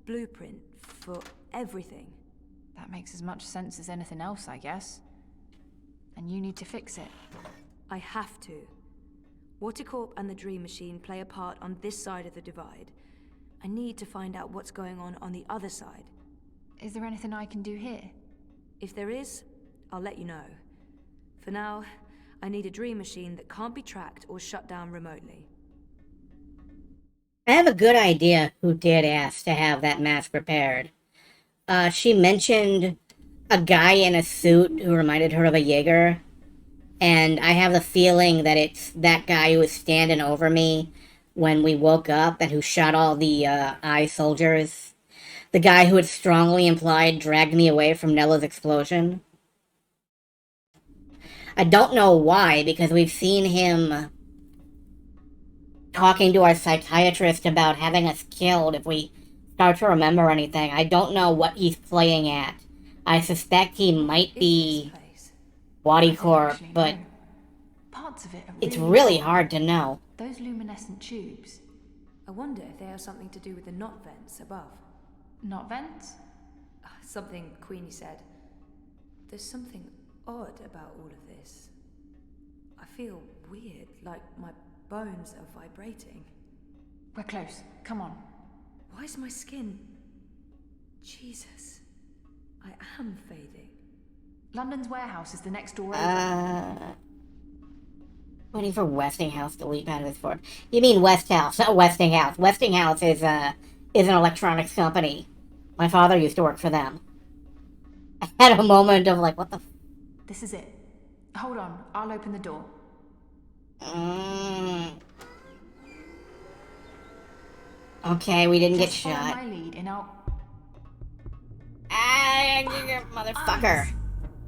blueprint for everything. That makes as much sense as anything else, I guess. And you need to fix it. I have to. Waticorp and the Dream Machine play a part on this side of the divide. I need to find out what's going on the other side. Is there anything I can do here? If there is, I'll let you know. For now, I need a Dream Machine that can't be tracked or shut down remotely. I have a good idea who did ask to have that mask repaired. She mentioned a guy in a suit who reminded her of a Jaeger. And I have the feeling that it's that guy who was standing over me when we woke up and who shot all the eye soldiers. The guy who had strongly implied dragged me away from Nella's explosion. I don't know why, because we've seen him talking to our psychiatrist about having us killed if we start to remember anything. I don't know what he's playing at. I suspect he might be Waticorp, but Parts of it are it's really hard to know. Those luminescent tubes. I wonder if they have something to do with the knot vents above. Knot vents? Something Queenie said. There's something odd about all of this. I feel weird, like my bones are vibrating. We're close. Come on. Why is my skin... Jesus. I am fading. London's warehouse is the next door over. Waiting for Westinghouse to leap out of his fort. You mean Westhouse, not Westinghouse. Westinghouse is an electronics company. My father used to work for them. I had a moment of like, what the... This is it. Hold on, I'll open the door. Okay, we didn't get Just follow shot. my lead and I'll... Motherfucker.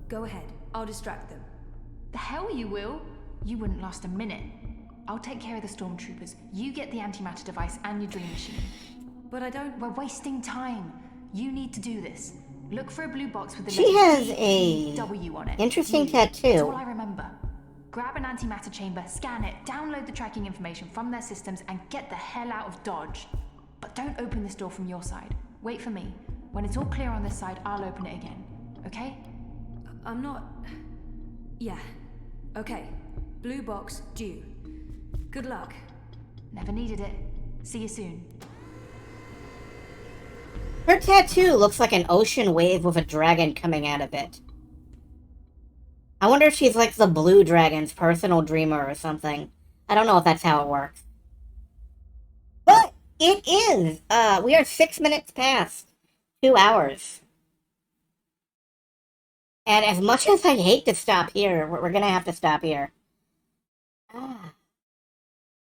Go ahead. I'll distract them. The hell you will. You wouldn't last a minute. I'll take care of the stormtroopers. You get the antimatter device and your dream machine. But I don't... We're wasting time. You need to do this. Look for a blue box with the She letters has a W on it. interesting That's tattoo. all I remember. Grab an antimatter chamber, scan it, download the tracking information from their systems, and get the hell out of Dodge. But don't open this door from your side. Wait for me. When it's all clear on this side, I'll open it again. Okay? I'm not... Yeah. Okay. Blue box due. Good luck. Never needed it. See you soon. Her tattoo looks like an ocean wave with a dragon coming out of it. I wonder if she's like the Blue Dragon's personal dreamer or something. I don't know if that's how it works. But it is! We are 6 minutes past 2 hours. And as much as I hate to stop here, we're gonna have to stop here.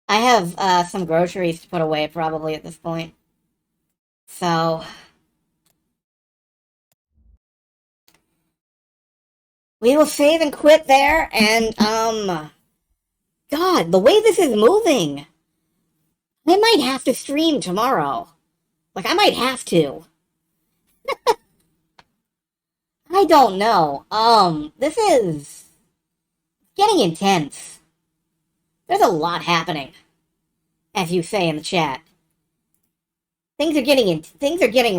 I have some groceries to put away probably at this point. So... we will save and quit there, and, God, the way this is moving, I might have to stream tomorrow. Like, I might have to. I don't know. This is getting intense. There's a lot happening, as you say in the chat. Things are getting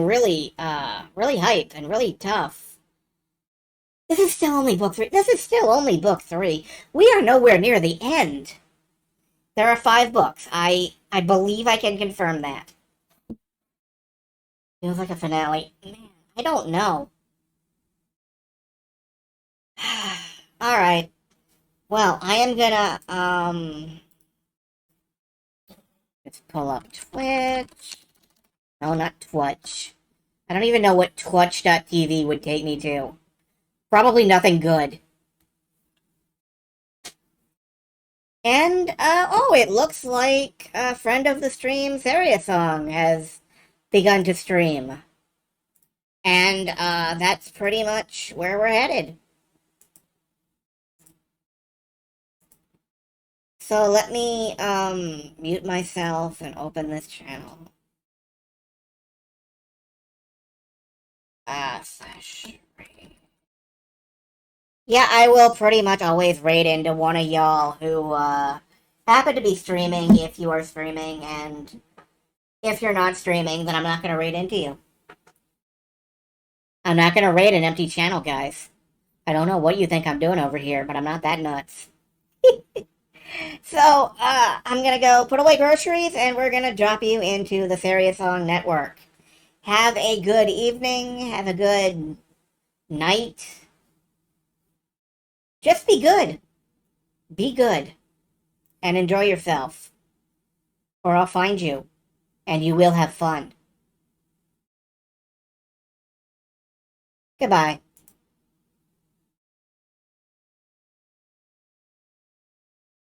really, really hype and really tough. This is still only book 3. This is still only book 3. We are nowhere near the end. There are 5 books. I believe I can confirm that. Feels like a finale. Man, I don't know. Alright. Well, I am gonna, let's pull up Twitch. No, not Twitch. I don't even know what Twitch.tv would take me to. Probably nothing good. And, oh, it looks like a friend of the stream, Song, has begun to stream. And, that's pretty much where we're headed. So let me, mute myself and open this channel. Yeah, I will pretty much always raid into one of y'all who, happen to be streaming if you are streaming, and if you're not streaming, then I'm not gonna raid into you. I'm not gonna raid an empty channel, guys. I don't know what you think I'm doing over here, but I'm not that nuts. So, I'm gonna go put away groceries, and we're gonna drop you into the Serious Song Network. Have a good evening, have a good night. Just be good. Be good. And enjoy yourself. Or I'll find you. And you will have fun. Goodbye.